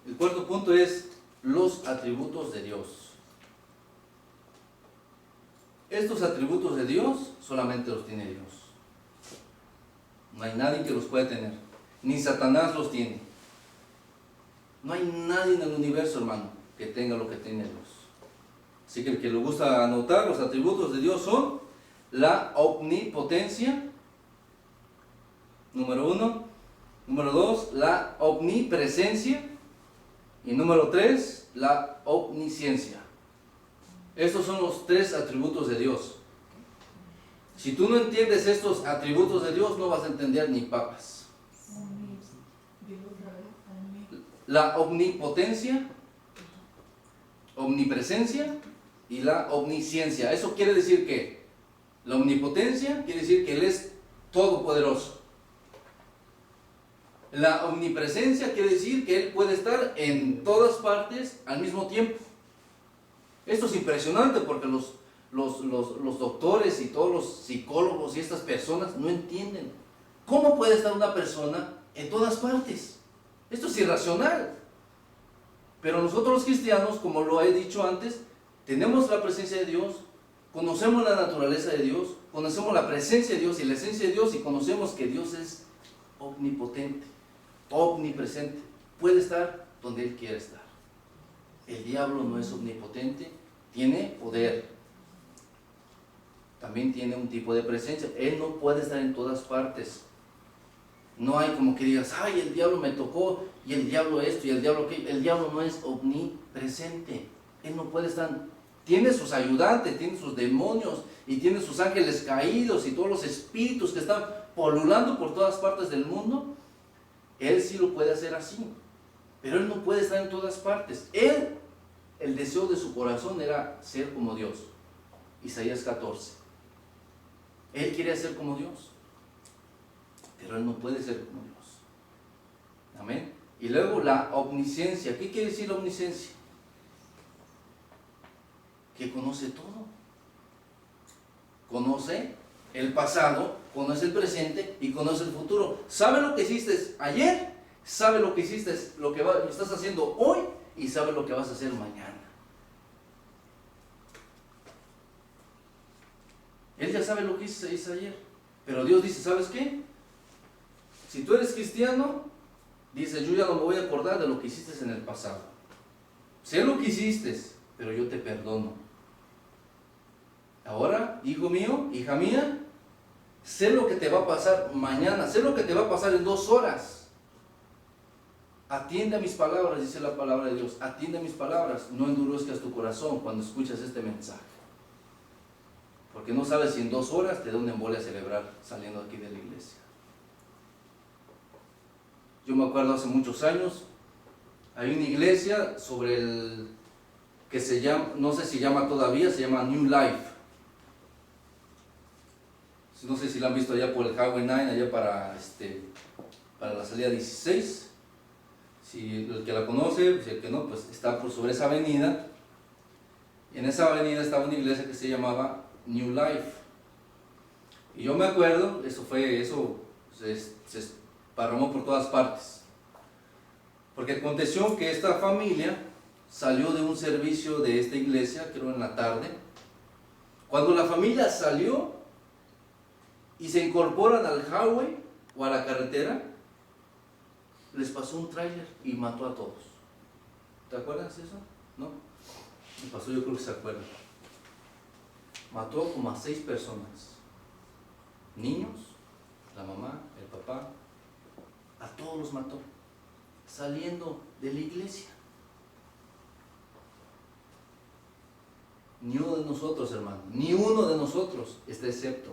El cuarto punto es los atributos de Dios. Estos atributos de Dios solamente los tiene Dios. No hay nadie que los pueda tener. Ni Satanás los tiene. No hay nadie en el universo, hermano, que tenga lo que tiene Dios. Así que el que le gusta anotar, los atributos de Dios son la omnipotencia, número 1. Número 2, la omnipresencia. Y número 3, la omnisciencia. Estos son los 3 atributos de Dios. Si tú no entiendes estos atributos de Dios, no vas a entender ni papas. La omnipotencia, omnipresencia y la omnisciencia. Eso quiere decir que la omnipotencia quiere decir que Él es todopoderoso. La omnipresencia quiere decir que Él puede estar en todas partes al mismo tiempo. Esto es impresionante porque los los doctores y todos los psicólogos y estas personas no entienden. ¿Cómo puede estar una persona en todas partes? Esto es irracional. Pero nosotros los cristianos, como lo he dicho antes, tenemos la presencia de Dios, conocemos la naturaleza de Dios, conocemos la presencia de Dios y la esencia de Dios, y conocemos que Dios es omnipotente, omnipresente. Puede estar donde Él quiera estar. El diablo no es omnipotente, tiene poder. También tiene un tipo de presencia. Él no puede estar en todas partes. No hay como que digas, ay, el diablo me tocó, y el diablo esto, y el diablo aquello. El diablo no es omnipresente. Él no puede estar. Tiene sus ayudantes, tiene sus demonios, y tiene sus ángeles caídos, y todos los espíritus que están polulando por todas partes del mundo. Él sí lo puede hacer así. Pero Él no puede estar en todas partes. Él, el deseo de su corazón era ser como Dios. Isaías 14. Él quiere ser como Dios. Pero Él no puede ser como Dios. Amén. Y luego la omnisciencia. ¿Qué quiere decir la omnisciencia? Que conoce todo. Conoce el pasado, conoce el presente y conoce el futuro. Sabe lo que hiciste ayer, sabe lo que hiciste, lo estás haciendo hoy, y sabe lo que vas a hacer mañana. Él ya sabe lo que hice ayer. Pero Dios dice, ¿sabes qué? Si tú eres cristiano, dice, yo ya no me voy a acordar de lo que hiciste en el pasado. Sé lo que hiciste, pero yo te perdono. Ahora, hijo mío, hija mía, sé lo que te va a pasar mañana, sé lo que te va a pasar en 2 horas. Atiende a mis palabras, dice la palabra de Dios. Atiende a mis palabras, no endurezcas tu corazón cuando escuchas este mensaje. Porque no sabes si en 2 horas te da una embolia cerebral saliendo aquí de la iglesia. Yo me acuerdo hace muchos años, hay una iglesia sobre el que se llama, no sé si llama todavía, se llama New Life. No sé si la han visto allá por el Highway 9, allá para la salida 16. Si el que la conoce, si el que no, pues está por sobre esa avenida. Y en esa avenida estaba una iglesia que se llamaba New Life. Y yo me acuerdo, eso se esparramó por todas partes. Porque aconteció que esta familia salió de un servicio de esta iglesia, creo en la tarde. Cuando la familia salió y se incorporan al highway o a la carretera, les pasó un tráiler y mató a todos. ¿Te acuerdas de eso? ¿No? Me pasó, yo creo que se acuerdan. Mató como a 6 personas. Niños, la mamá, el papá, a todos los mató, saliendo de la iglesia. Ni uno de nosotros, hermano, ni uno de nosotros está excepto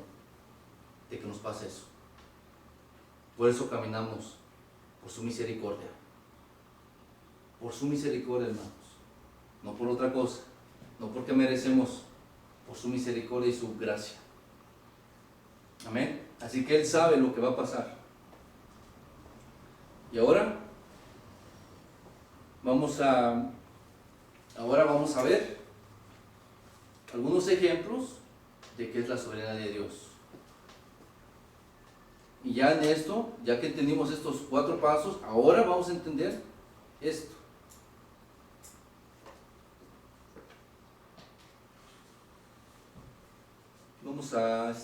de que nos pase eso. Por eso caminamos por su misericordia. Por su misericordia, hermanos. No por otra cosa. No porque merecemos, por su misericordia y su gracia. Amén. Así que Él sabe lo que va a pasar. Y ahora vamos a ver algunos ejemplos de qué es la soberanía de Dios. Y ya en esto, ya que entendimos estos 4 pasos, ahora vamos a entender esto. Vamos a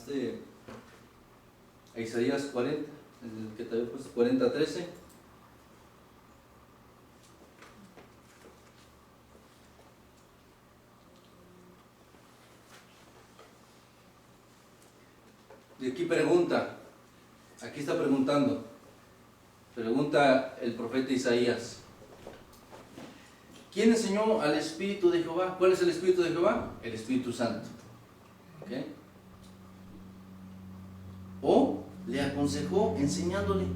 Isaías 40, el que te había puesto, 40:13. Y aquí aquí está preguntando el profeta Isaías: ¿quién enseñó al Espíritu de Jehová? ¿Cuál es el Espíritu de Jehová? El Espíritu Santo. ¿Okay? O le aconsejó enseñándole.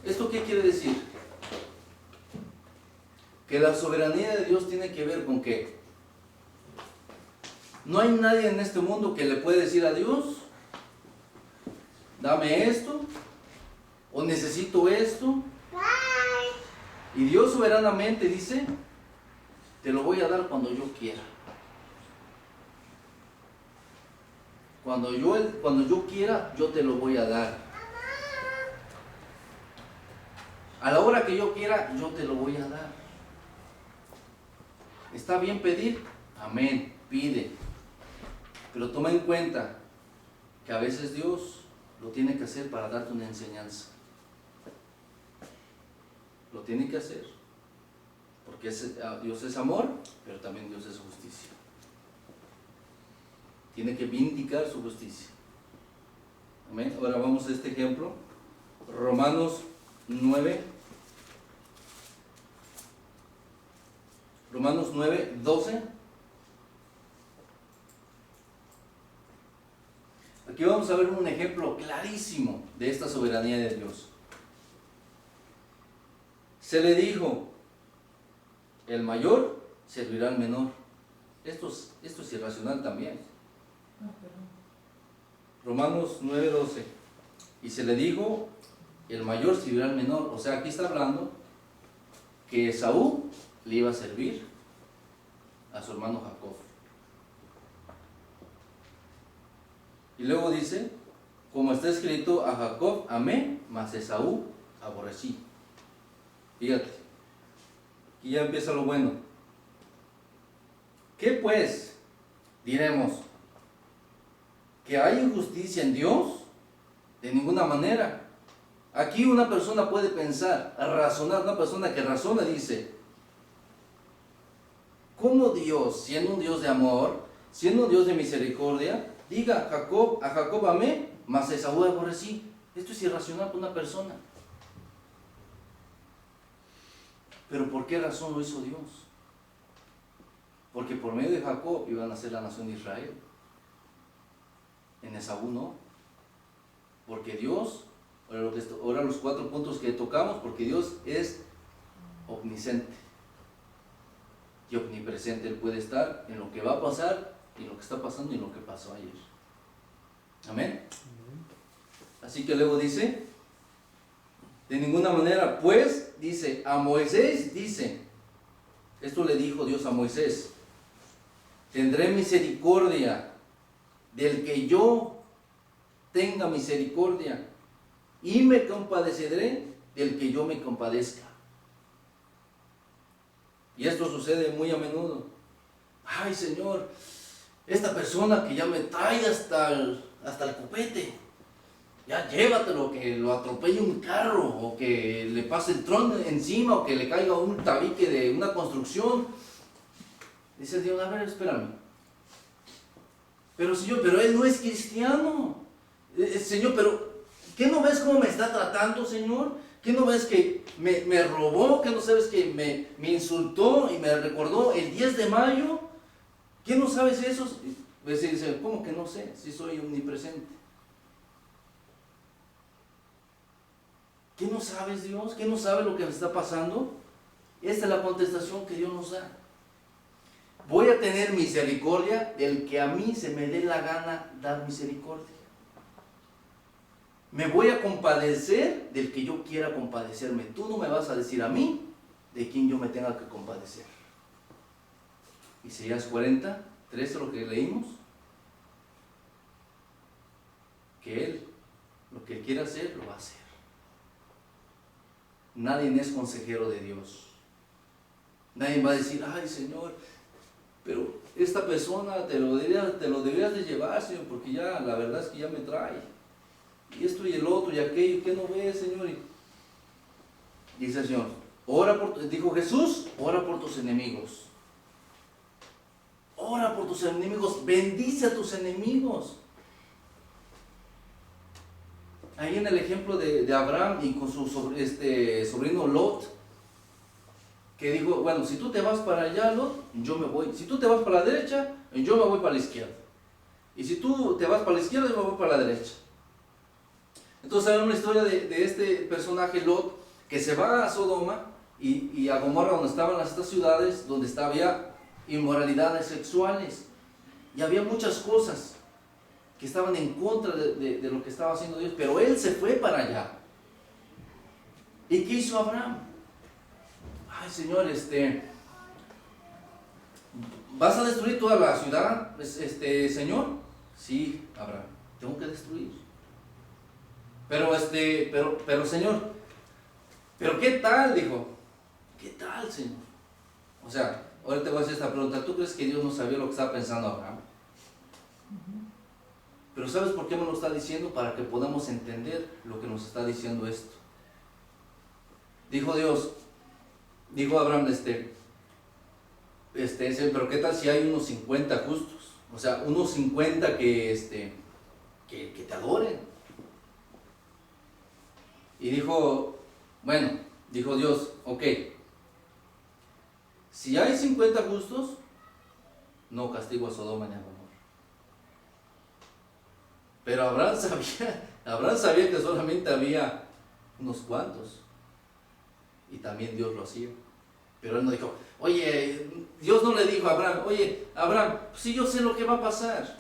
¿Esto qué quiere decir? Que la soberanía de Dios tiene que ver con que no hay nadie en este mundo que le puede decir a Dios: dame esto, o necesito esto. Y Dios soberanamente dice: te lo voy a dar cuando yo quiera. Cuando yo quiera, yo te lo voy a dar. A la hora que yo quiera, yo te lo voy a dar. ¿Está bien pedir? Amén, pide. Pero toma en cuenta que a veces Dios lo tiene que hacer para darte una enseñanza. Lo tiene que hacer. Porque Dios es amor, pero también Dios es justicia. Tiene que vindicar su justicia. Amén. Ahora vamos a este ejemplo. Romanos 9. Romanos 9, 12. Aquí vamos a ver un ejemplo clarísimo de esta soberanía de Dios. Se le dijo, el mayor servirá al menor. Esto es irracional también. Romanos 9, 12. Y se le dijo, el mayor servirá al menor. O sea, aquí está hablando que Esaú le iba a servir a su hermano Jacob. Y luego dice, como está escrito, a Jacob amé, mas Esaú aborrecí. Fíjate, aquí ya empieza lo bueno. ¿Qué pues diremos? ¿Que hay injusticia en Dios? De ninguna manera. Aquí una persona puede pensar, razonar, una persona que razona dice, ¿cómo Dios, siendo un Dios de amor, siendo un Dios de misericordia, diga a Jacob amé, mas a Esaú aborrecí? Esto es irracional para una persona. ¿Pero por qué razón lo hizo Dios? Porque por medio de Jacob iban a ser la nación de Israel. En Esaú no. Porque Dios, ahora los 4 puntos que tocamos, porque Dios es omnisciente y omnipresente. Él puede estar en lo que va a pasar, y en lo que está pasando y en lo que pasó ayer. Amén. Así que luego dice, de ninguna manera, pues, dice, a Moisés, dice, esto le dijo Dios a Moisés, tendré misericordia del que yo tenga misericordia, y me compadeceré del que yo me compadezca. Y esto sucede muy a menudo. Ay, Señor, esta persona que ya me trae hasta el copete, ya llévatelo, que lo atropelle un carro, o que le pase el tron encima, o que le caiga un tabique de una construcción. Dice Dios, a ver, espérame. Pero Señor, pero él no es cristiano. Señor, pero ¿qué no ves cómo me está tratando, Señor? ¿Qué no ves que me robó? ¿Qué no sabes que me insultó y me recordó el 10 de mayo? ¿Qué no sabes eso? Dice, ¿cómo que no sé? Si soy omnipresente. ¿Qué no sabes, Dios? ¿Qué no sabes lo que me está pasando? Esta es la contestación que Dios nos da. Voy a tener misericordia del que a mí se me dé la gana dar misericordia. Me voy a compadecer del que yo quiera compadecerme. Tú no me vas a decir a mí de quién yo me tenga que compadecer. Isaías 40, 13, lo que leímos. Que Él, lo que Él quiera hacer, lo va a hacer. Nadie es consejero de Dios. Nadie va a decir, ay, Señor, pero esta persona te lo deberías de llevar, Señor, porque ya, la verdad es que ya me trae. Y esto y el otro y aquello, ¿qué no ves, Señor? Y dice el Señor, dijo Jesús, ora por tus enemigos. Ora por tus enemigos, bendice a tus enemigos. Ahí en el ejemplo de Abraham y con su sobrino Lot, que dijo, bueno, si tú te vas para allá, Lot, yo me voy. Si tú te vas para la derecha, yo me voy para la izquierda. Y si tú te vas para la izquierda, yo me voy para la derecha. Entonces hay una historia de este personaje Lot, que se va a Sodoma y a Gomorra, donde estaban estas ciudades, donde había inmoralidades sexuales. Y había muchas cosas que estaban en contra de lo que estaba haciendo Dios, pero él se fue para allá. ¿Y qué hizo Abraham? Ay, Señor, ¿vas a destruir toda la ciudad, Señor? Sí, Abraham, tengo que destruir. Pero Señor, ¿pero qué tal? Dijo. ¿Qué tal, Señor? O sea, ahora te voy a hacer esta pregunta. ¿Tú crees que Dios no sabía lo que estaba pensando Abraham? Pero ¿sabes por qué me lo está diciendo? Para que podamos entender lo que nos está diciendo esto. Dijo Dios, dijo Abraham, pero ¿qué tal si hay unos 50 justos? O sea, unos 50 que te adoren. Y dijo, bueno, dijo Dios, ok, si hay 50 justos, no castigo a Sodoma ni a Gomorra. Pero Abraham sabía que solamente había unos cuantos. Y también Dios lo hacía. Pero él no dijo, oye, Dios no le dijo a Abraham, oye, Abraham, si yo sé lo que va a pasar,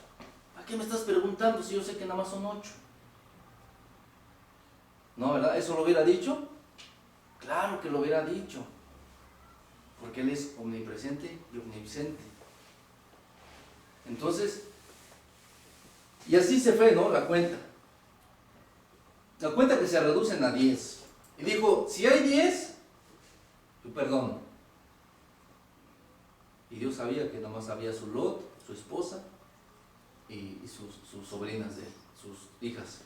¿a qué me estás preguntando si yo sé que nada más son 8? ¿No, verdad? ¿Eso lo hubiera dicho? Claro que lo hubiera dicho. Porque Él es omnipresente y omnisciente. Entonces, y así se fue, ¿no? La cuenta. La cuenta que se reducen a 10. Y dijo, si hay 10, yo perdono. Y Dios sabía que nada más había su Lot, su esposa y sus sobrinas de él, sus hijas.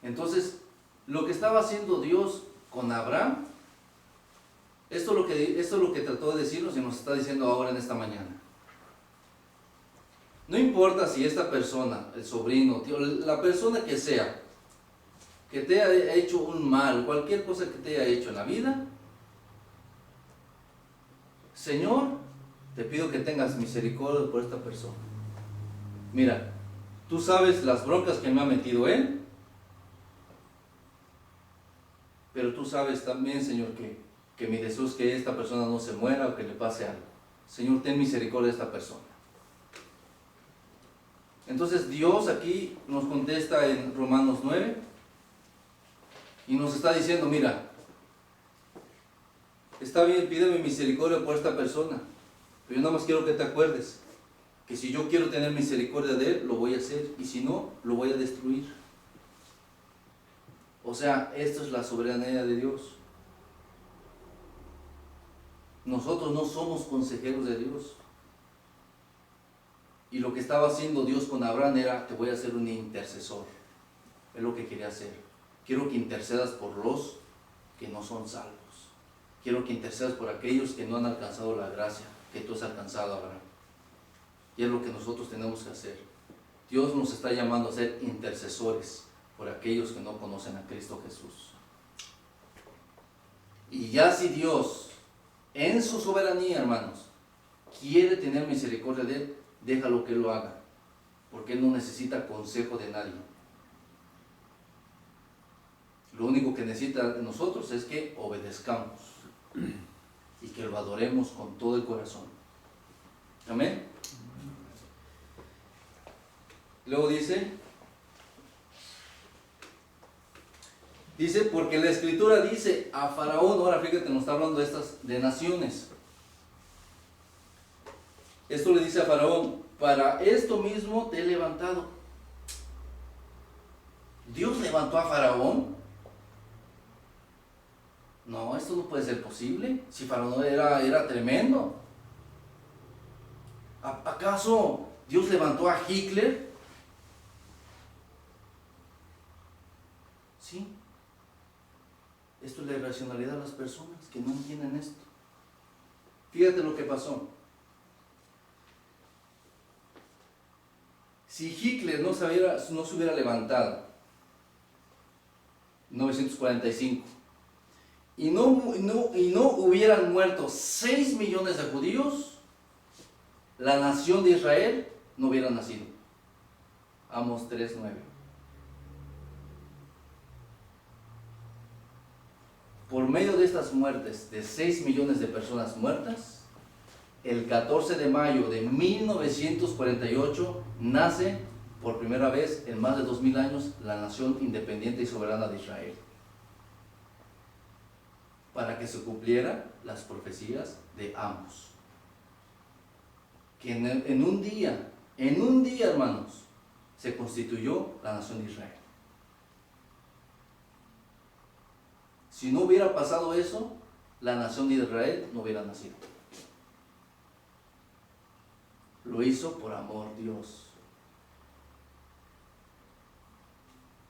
Entonces, lo que estaba haciendo Dios con Abraham, esto es lo que trató de decirnos y nos está diciendo ahora en esta mañana. No importa si esta persona, el sobrino, tío, la persona que sea, que te haya hecho un mal, cualquier cosa que te haya hecho en la vida, Señor, te pido que tengas misericordia por esta persona. Mira, tú sabes las broncas que me ha metido él, pero tú sabes también, Señor, que mi deseo es que esta persona no se muera o que le pase algo. Señor, ten misericordia de esta persona. Entonces Dios aquí nos contesta en Romanos 9 y nos está diciendo, mira, está bien, pídeme misericordia por esta persona, pero yo nada más quiero que te acuerdes que si yo quiero tener misericordia de él, lo voy a hacer, y si no, lo voy a destruir. O sea, esto es la soberanía de Dios. Nosotros no somos consejeros de Dios. Y lo que estaba haciendo Dios con Abraham era, te voy a hacer un intercesor. Es lo que quería hacer. Quiero que intercedas por los que no son salvos. Quiero que intercedas por aquellos que no han alcanzado la gracia que tú has alcanzado, Abraham. Y es lo que nosotros tenemos que hacer. Dios nos está llamando a ser intercesores por aquellos que no conocen a Cristo Jesús. Y ya si Dios, en su soberanía, hermanos, quiere tener misericordia de él, déjalo que él lo haga, porque él no necesita consejo de nadie. Lo único que necesita de nosotros es que obedezcamos y que lo adoremos con todo el corazón. Amén. Luego dice, porque la escritura dice a Faraón, ahora fíjate, nos está hablando de naciones. Esto le dice a Faraón, para esto mismo te he levantado. ¿Dios levantó a Faraón? No, esto no puede ser posible. Si Faraón era tremendo. ¿Acaso Dios levantó a Hitler? Sí. Esto es la irracionalidad de las personas que no entienden esto. Fíjate lo que pasó. Si Hitler no se hubiera levantado en 1945 y no hubieran muerto 6 millones de judíos, la nación de Israel no hubiera nacido. Amos 3:9. Por medio de estas muertes, de 6 millones de personas muertas, el 14 de mayo de 1948 nace por primera vez en más de 2000 años la nación independiente y soberana de Israel, para que se cumplieran las profecías de Amos, que en un día, hermanos, se constituyó la nación de Israel. Si no hubiera pasado eso, la nación de Israel no hubiera nacido. Lo hizo por amor Dios.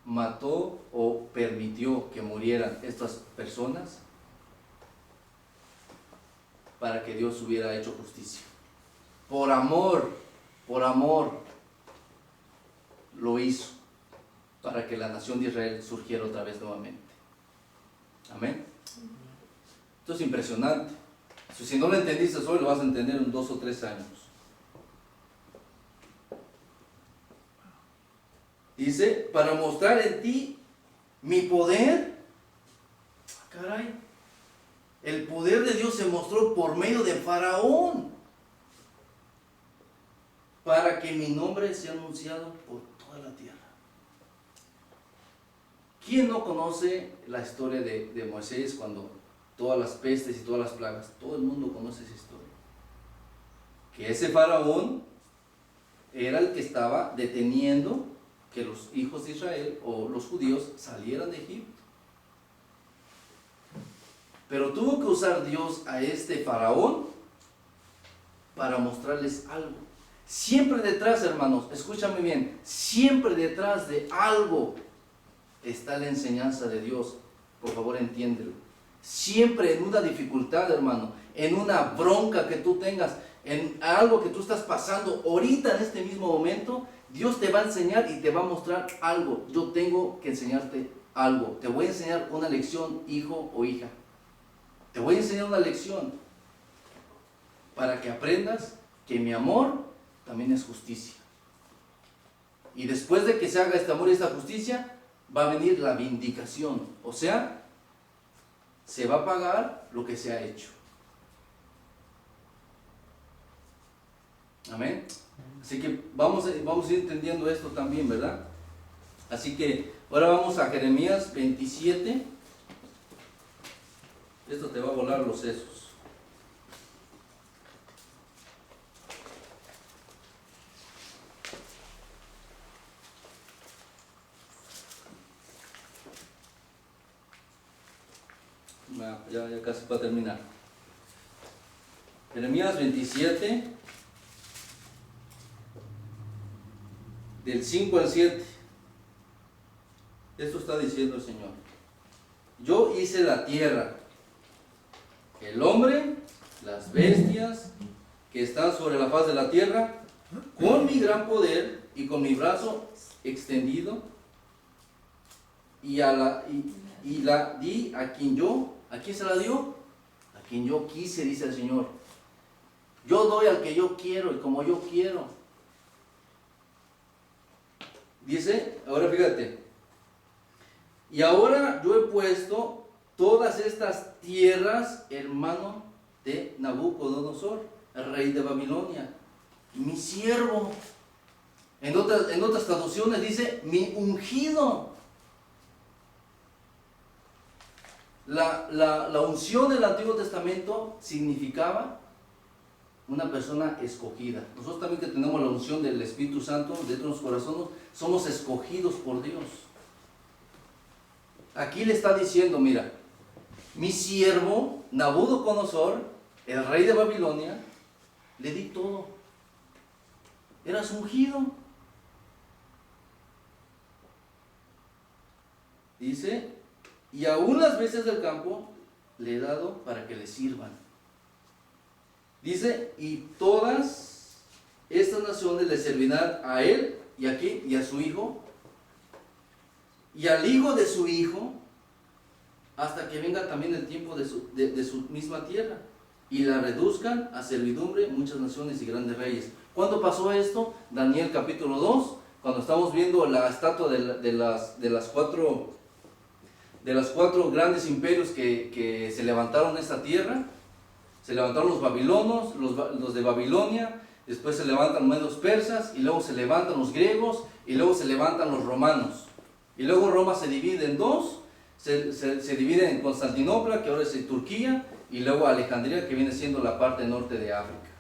Mató o permitió que murieran estas personas para que Dios hubiera hecho justicia. Por amor lo hizo para que la nación de Israel surgiera otra vez nuevamente. Amén. Esto es impresionante. Si no lo entendiste hoy, lo vas a entender en 2 o 3 años. Dice, para mostrar en ti mi poder. Caray, el poder de Dios se mostró por medio de Faraón, para que mi nombre sea anunciado por toda la tierra. ¿Quién no conoce la historia de Moisés cuando todas las pestes y todas las plagas? Todo el mundo conoce esa historia. Que ese Faraón era el que estaba deteniendo que los hijos de Israel o los judíos salieran de Egipto. Pero tuvo que usar Dios a este Faraón para mostrarles algo. Siempre detrás, hermanos, escúchame bien, siempre detrás de algo está la enseñanza de Dios. Por favor, entiéndelo. Siempre en una dificultad, hermano, en una bronca que tú tengas, en algo que tú estás pasando ahorita en este mismo momento, Dios te va a enseñar y te va a mostrar algo. Yo tengo que enseñarte algo. Te voy a enseñar una lección, hijo o hija. Te voy a enseñar una lección para que aprendas que mi amor también es justicia. Y después de que se haga este amor y esta justicia, va a venir la vindicación. O sea, se va a pagar lo que se ha hecho. Amén. Así que vamos a ir entendiendo esto también, ¿verdad? Así que ahora vamos a Jeremías 27. Esto te va a volar los sesos. Ya casi para terminar. Jeremías 27, del 5 al 7. Esto está diciendo el Señor. Yo hice la tierra, el hombre, las bestias que están sobre la faz de la tierra, con mi gran poder y con mi brazo extendido, y la di a quien yo. ¿A quién se la dio? A quien yo quise, dice el Señor. Yo doy al que yo quiero y como yo quiero. Dice, ahora fíjate. Y ahora yo he puesto todas estas tierras en mano de Nabucodonosor, el rey de Babilonia, mi siervo. En otras traducciones dice, mi ungido. La unción del Antiguo Testamento significaba una persona escogida. Nosotros también, que tenemos la unción del Espíritu Santo dentro de nuestros corazones, somos escogidos por Dios. Aquí le está diciendo, mira, mi siervo Nabucodonosor, el rey de Babilonia, le di todo. Eras ungido. Dice, y aún las bestias del campo le he dado para que le sirvan. Dice, y todas estas naciones le servirán a él, y aquí, y a su hijo, y al hijo de su hijo, hasta que venga también el tiempo de su misma tierra, y la reduzcan a servidumbre muchas naciones y grandes reyes. ¿Cuándo pasó esto? Daniel capítulo 2, cuando estamos viendo la estatua de las cuatro grandes imperios que se levantaron en esta tierra. Se levantaron los babilonos, los de Babilonia, después se levantan los medos persas, y luego se levantan los griegos, y luego se levantan los romanos. Y luego Roma se divide en dos, se divide en Constantinopla, que ahora es Turquía, y luego Alejandría, que viene siendo la parte norte de África.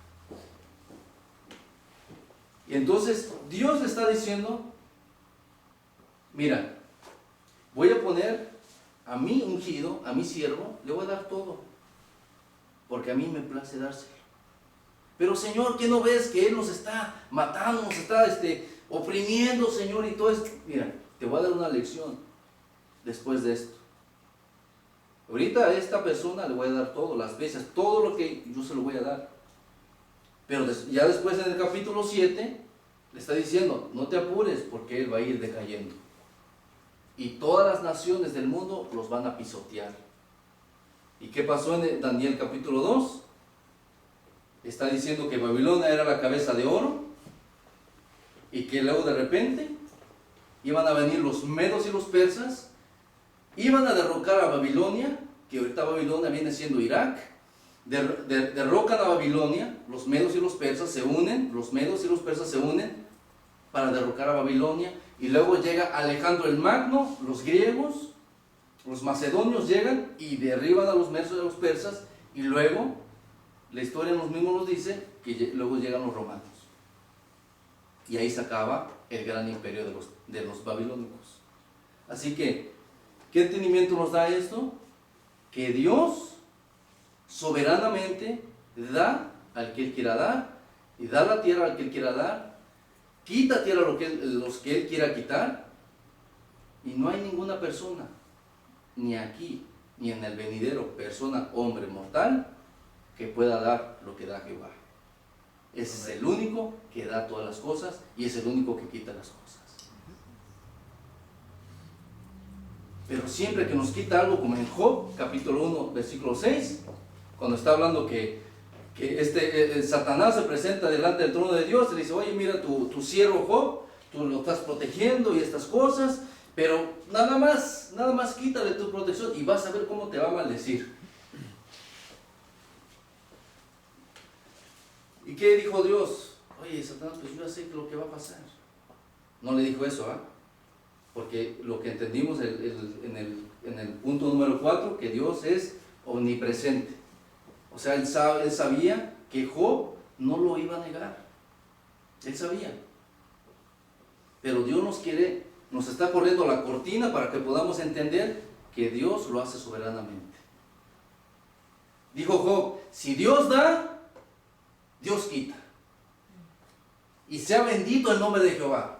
Y entonces Dios le está diciendo, mira, voy a poner a mi ungido, a mi siervo, le voy a dar todo, porque a mí me place dárselo. Pero Señor, ¿qué no ves que Él nos está matando, nos está oprimiendo, Señor, y todo esto? Mira, te voy a dar una lección después de esto. Ahorita a esta persona le voy a dar todo, las bestias, todo lo que yo se lo voy a dar. Pero ya después en el capítulo 7 le está diciendo, no te apures porque él va a ir decayendo. Y todas las naciones del mundo los van a pisotear. ¿Y qué pasó en Daniel capítulo 2? Está diciendo que Babilonia era la cabeza de oro y que luego de repente iban a venir los medos y los persas, iban a derrocar a Babilonia, que ahorita Babilonia viene siendo Irak. Derrocan a Babilonia, los medos y los persas se unen, los medos y los persas se unen para derrocar a Babilonia, y luego llega Alejandro el Magno, los griegos, los macedonios llegan y derriban a los medos y a los persas, y luego la historia nos mismos nos dice que luego llegan los romanos, y ahí se acaba el gran imperio de los babilónicos. Así que, ¿qué entendimiento nos da esto? Que Dios soberanamente da al que Él quiera dar, y da la tierra al que Él quiera dar, quita tierra los que Él quiera quitar, y no hay ninguna persona, ni aquí, ni en el venidero, persona, hombre mortal, que pueda dar lo que da Jehová. Ese es el único que da todas las cosas, y es el único que quita las cosas. Pero siempre que nos quita algo, como en Job, capítulo 1, versículo 6, cuando está hablando que Satanás se presenta delante del trono de Dios y le dice, oye, mira, tu siervo Job, tú lo estás protegiendo y estas cosas, pero nada más quítale tu protección y vas a ver cómo te va a maldecir. ¿Y qué dijo Dios? Oye, Satanás, pues yo ya sé lo que va a pasar. No le dijo eso, porque lo que entendimos en el punto número 4, que Dios es omnipresente. O sea, él sabía que Job no lo iba a negar. Él sabía. Pero Dios nos está corriendo la cortina para que podamos entender que Dios lo hace soberanamente. Dijo Job, si Dios da, Dios quita. Y sea bendito el nombre de Jehová.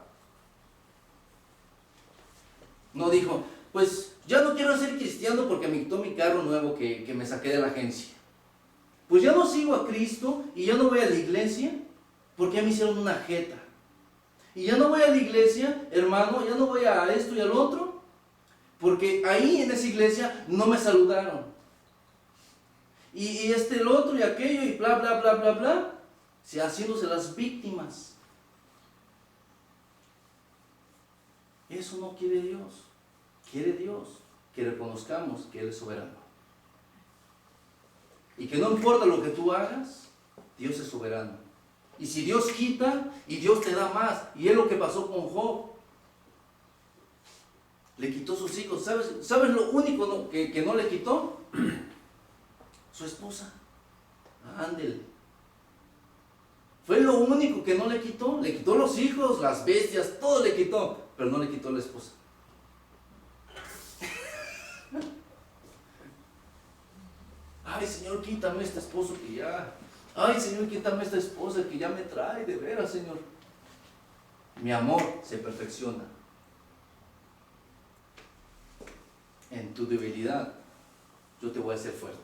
No dijo, pues ya no quiero ser cristiano porque me quitó mi carro nuevo que me saqué de la agencia. Pues ya no sigo a Cristo y ya no voy a la iglesia porque ya me hicieron una jeta. Y ya no voy a la iglesia, hermano, ya no voy a esto y al otro, porque ahí en esa iglesia no me saludaron. Y el otro y aquello y bla, bla, bla, bla, bla, haciéndose las víctimas. Eso no quiere Dios. Quiere Dios que reconozcamos que Él es soberano. Y que no importa lo que tú hagas, Dios es soberano. Y si Dios quita, y Dios te da más. Y es lo que pasó con Job. Le quitó sus hijos. ¿Sabes lo único que no le quitó? Su esposa. Ándele. Fue lo único que no le quitó. Le quitó los hijos, las bestias, todo le quitó. Pero no le quitó la esposa. Ay, Señor, quítame este esposo que ya... Ay, Señor, quítame esta esposa que ya me trae, de veras, Señor. Mi amor se perfecciona en tu debilidad. Yo te voy a hacer fuerte.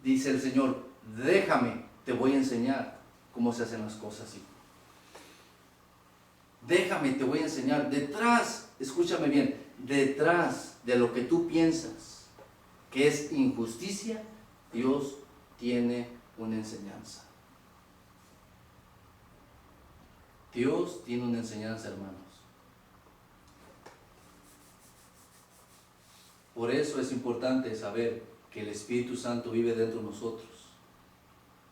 Dice el Señor, déjame, te voy a enseñar cómo se hacen las cosas, hijo. Déjame, te voy a enseñar. Detrás, escúchame bien, detrás de lo que tú piensas que es injusticia, Dios tiene una enseñanza. Dios tiene una enseñanza, hermanos. Por eso es importante saber que el Espíritu Santo vive dentro de nosotros.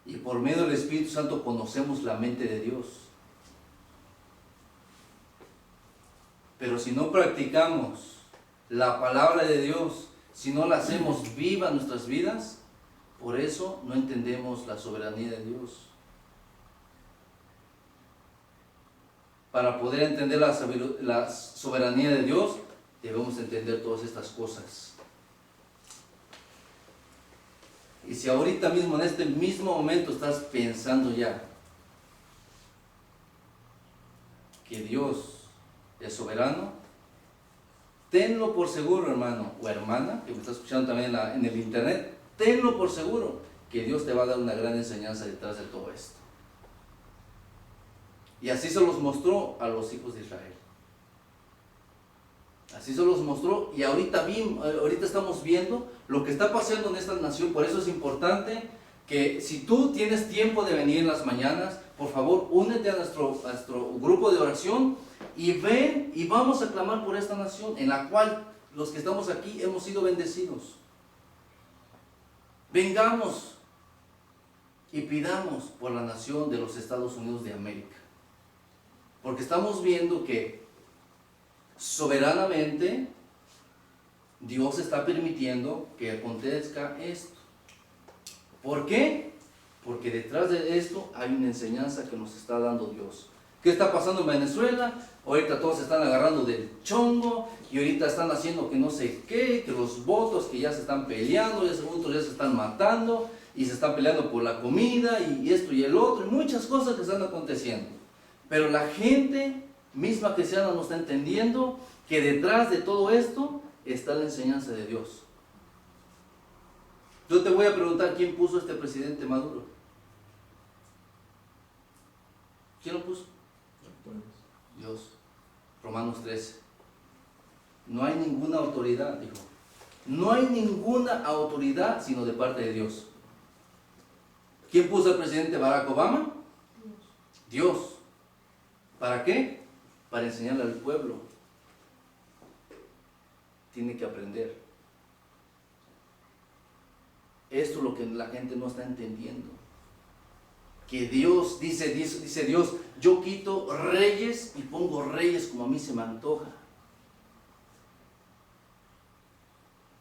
Y por medio del Espíritu Santo conocemos la mente de Dios. Pero si no practicamos la palabra de Dios, si no la hacemos viva en nuestras vidas, por eso no entendemos la soberanía de Dios. para poder entender la soberanía de Dios, debemos entender todas estas cosas. Y si ahorita mismo, en este mismo momento, estás pensando ya que Dios es soberano, tenlo por seguro, hermano o hermana, que me está escuchando también en el internet, tenlo por seguro que Dios te va a dar una gran enseñanza detrás de todo esto. Y así se los mostró a los hijos de Israel. Así se los mostró, y ahorita estamos viendo lo que está pasando en esta nación. Por eso es importante que si tú tienes tiempo de venir en las mañanas, por favor, únete a nuestro grupo de oración y ven y vamos a clamar por esta nación en la cual los que estamos aquí hemos sido bendecidos. Vengamos y pidamos por la nación de los Estados Unidos de América, porque estamos viendo que soberanamente Dios está permitiendo que acontezca esto. ¿Por qué? Porque detrás de esto hay una enseñanza que nos está dando Dios. ¿Qué está pasando en Venezuela? Ahorita todos se están agarrando del chongo y ahorita están haciendo que no sé qué, que los votos que ya se están peleando, ya se están matando y se están peleando por la comida y esto y el otro, y muchas cosas que están aconteciendo. Pero la gente misma cristiana no está entendiendo que detrás de todo esto está la enseñanza de Dios. Yo te voy a preguntar, ¿quién puso este presidente Maduro? ¿Quién lo puso? Dios. Romanos 13. No hay ninguna autoridad, dijo. No hay ninguna autoridad sino de parte de Dios. ¿Quién puso al presidente Barack Obama? Dios. ¿Para qué? Para enseñarle al pueblo. Tiene que aprender. Esto es lo que la gente no está entendiendo. Que Dios, dice Dios, yo quito reyes y pongo reyes como a mí se me antoja.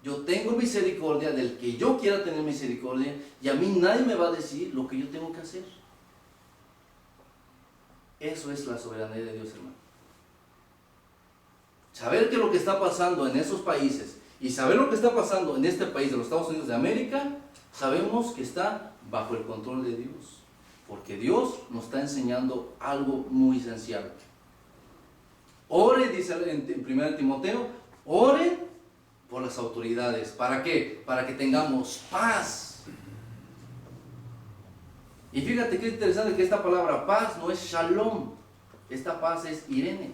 Yo tengo misericordia del que yo quiera tener misericordia, y a mí nadie me va a decir lo que yo tengo que hacer. Eso es la soberanía de Dios, hermano. Saber que lo que está pasando en esos países y saber lo que está pasando en este país de los Estados Unidos de América, sabemos que está bajo el control de Dios. Porque Dios nos está enseñando algo muy esencial. Ore, dice en 1 Timoteo, ore por las autoridades. ¿Para qué? Para que tengamos paz. Y fíjate qué interesante que esta palabra paz no es shalom. Esta paz es Irene.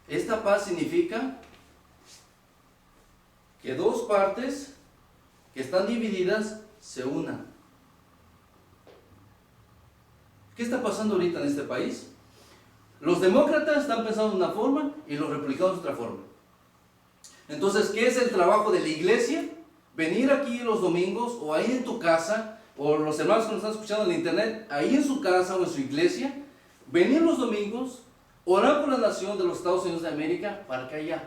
Esta paz significa que dos partes que están divididas se unan. ¿Qué está pasando ahorita en este país? Los demócratas están pensando de una forma y los republicanos de otra forma. Entonces, ¿qué es el trabajo de la iglesia? Venir aquí los domingos o ahí en tu casa, o los hermanos que nos están escuchando en el internet, ahí en su casa o en su iglesia, venir los domingos, orar por la nación de los Estados Unidos de América para que haya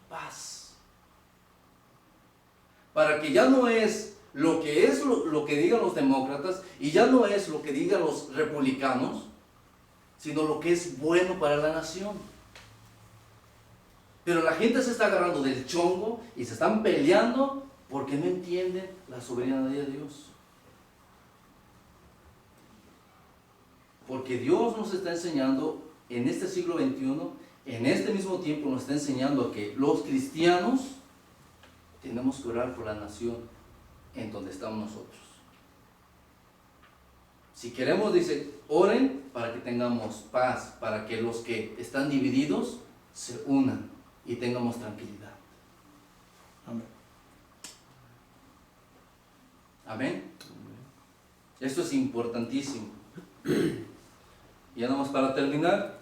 paz. Para que ya no es lo que es lo que digan los demócratas y ya no es lo que digan los republicanos, sino lo que es bueno para la nación. Pero la gente se está agarrando del chongo y se están peleando porque no entienden la soberanía de Dios. Porque Dios nos está enseñando en este siglo XXI, en este mismo tiempo nos está enseñando que los cristianos tenemos que orar por la nación en donde estamos nosotros. Si queremos, dice, oren para que tengamos paz, para que los que están divididos se unan y tengamos tranquilidad. Amén. Amén. Esto es importantísimo. Y ya nada más para terminar.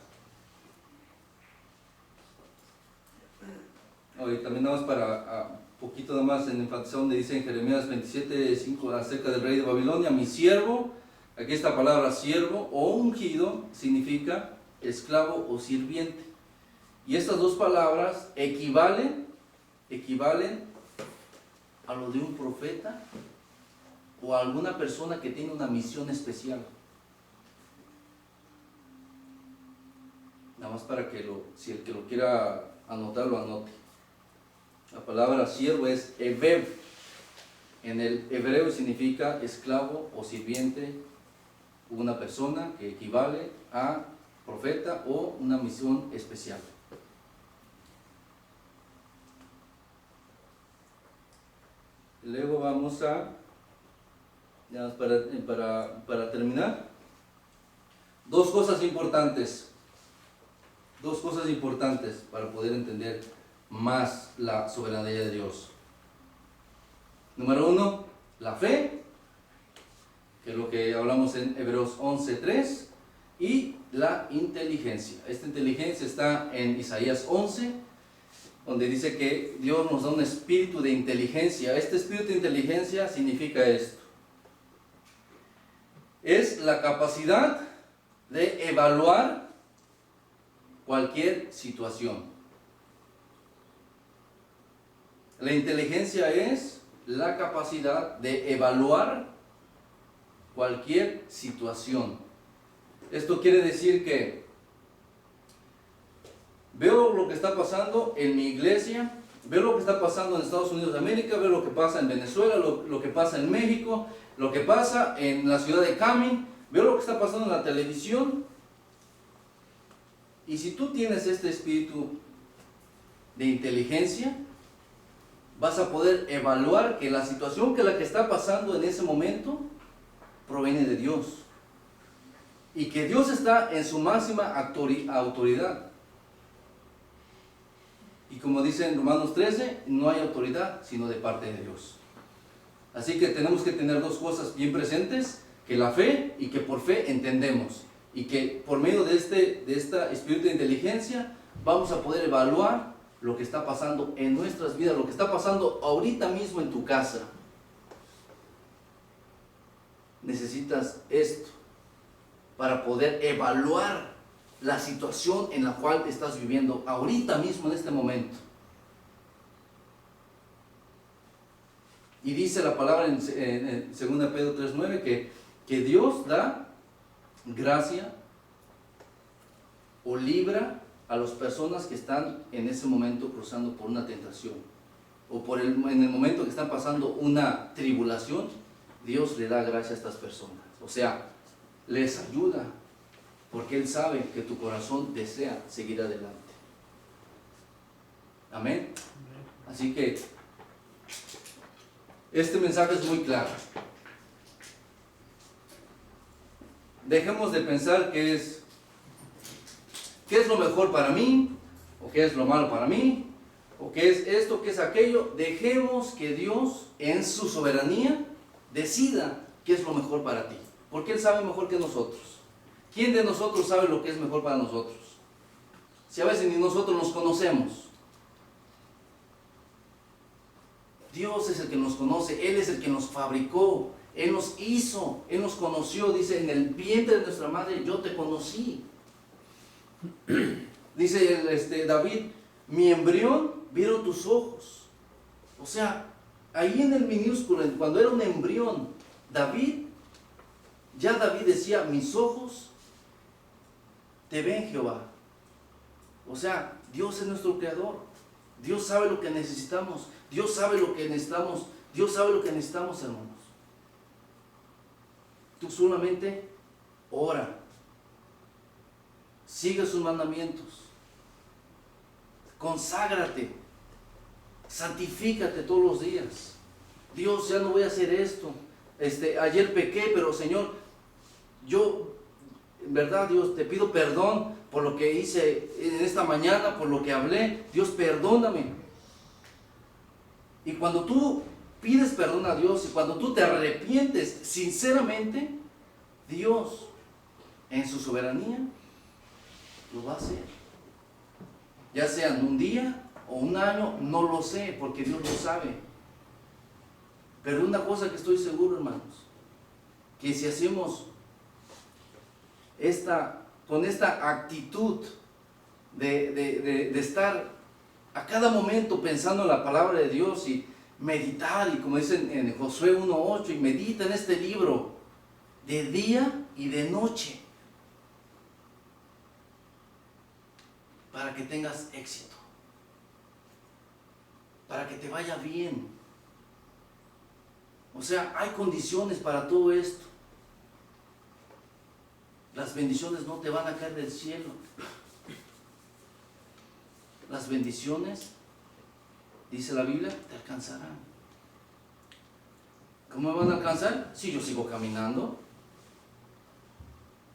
También nada más para poquito nada más en enfatizar donde dice en Jeremías 27:5 acerca del rey de Babilonia, mi siervo. Aquí esta palabra siervo o ungido significa esclavo o sirviente. Y estas dos palabras equivalen a lo de un profeta o a alguna persona que tiene una misión especial. Nada más para que si el que lo quiera anotar, lo anote. La palabra siervo es evev. En el hebreo significa esclavo o sirviente, una persona que equivale a profeta o una misión especial. Luego vamos a, ya para terminar, dos cosas importantes para poder entender más la soberanía de Dios. Número 1, la fe, que es lo que hablamos en Hebreos 11:3, y la inteligencia. Esta inteligencia está en Isaías 11, donde dice que Dios nos da un espíritu de inteligencia. Este espíritu de inteligencia significa esto: es la capacidad de evaluar cualquier situación. La inteligencia es la capacidad de evaluar cualquier situación. Esto quiere decir que veo lo que está pasando en mi iglesia, veo lo que está pasando en Estados Unidos de América, veo lo que pasa en Venezuela, lo que pasa en México, lo que pasa en la ciudad de Camin, veo lo que está pasando en la televisión. Y si tú tienes este espíritu de inteligencia, vas a poder evaluar que la situación que está pasando en ese momento proviene de Dios. Y que Dios está en su máxima autoridad. Y como dice en Romanos 13, no hay autoridad sino de parte de Dios. Así que tenemos que tener dos cosas bien presentes: que la fe, y que por fe entendemos. Y que por medio de este espíritu de inteligencia vamos a poder evaluar lo que está pasando en nuestras vidas, lo que está pasando ahorita mismo en tu casa. Necesitas esto para poder evaluar la situación en la cual estás viviendo ahorita mismo, en este momento. Y dice la palabra en 2 Pedro 3:9 que Dios da gracia o libra a las personas que están en ese momento cruzando por una tentación, o en el momento que están pasando una tribulación. Dios le da gracia a estas personas, o sea, les ayuda, porque Él sabe que tu corazón desea seguir adelante. Amén. Así que este mensaje es muy claro. Dejemos de pensar qué es lo mejor para mí, o qué es lo malo para mí, o qué es esto, qué es aquello. Dejemos que Dios, en su soberanía, decida qué es lo mejor para ti, porque Él sabe mejor que nosotros. ¿Quién de nosotros sabe lo que es mejor para nosotros? Si a veces ni nosotros nos conocemos. Dios es el que nos conoce, Él es el que nos fabricó, Él nos hizo, Él nos conoció. Dice, en el vientre de nuestra madre yo te conocí. Dice David, mi embrión vieron tus ojos. O sea, ahí en el minúsculo, cuando era un embrión, David decía, mis ojos te ven, Jehová. O sea, Dios es nuestro creador. Dios sabe lo que necesitamos. Dios sabe lo que necesitamos. Dios sabe lo que necesitamos, hermanos. Tú solamente ora. Sigue sus mandamientos. Conságrate. Santifícate todos los días. Dios, ya no voy a hacer esto. Ayer pequé, pero Señor, yo, en verdad, Dios, te pido perdón por lo que hice en esta mañana, por lo que hablé. Dios, perdóname. Y cuando tú pides perdón a Dios, y cuando tú te arrepientes sinceramente, Dios, en su soberanía, lo va a hacer. Ya sea en un día o un año, no lo sé, porque Dios lo sabe. Pero una cosa que estoy seguro, hermanos, que si hacemos con esta actitud de estar a cada momento pensando en la palabra de Dios y meditar, y como dicen en Josué 1:8, y medita en este libro de día y de noche. para que tengas éxito, para que te vaya bien. O sea, hay condiciones para todo esto. Las bendiciones no te van a caer del cielo. Las bendiciones, dice la Biblia, te alcanzarán. ¿Cómo me van a alcanzar? Si yo sigo caminando.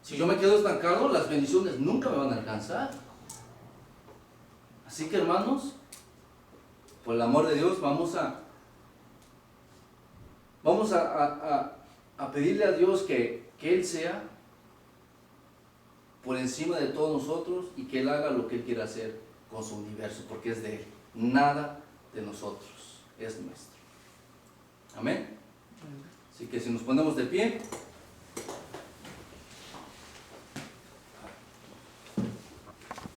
Si yo me quedo estancado, las bendiciones nunca me van a alcanzar. Así que, hermanos, por el amor de Dios, vamos a pedirle a Dios que Él sea por encima de todos nosotros y que Él haga lo que Él quiera hacer con su universo, porque es de Él. Nada de nosotros es nuestro. Amén. Así que si nos ponemos de pie.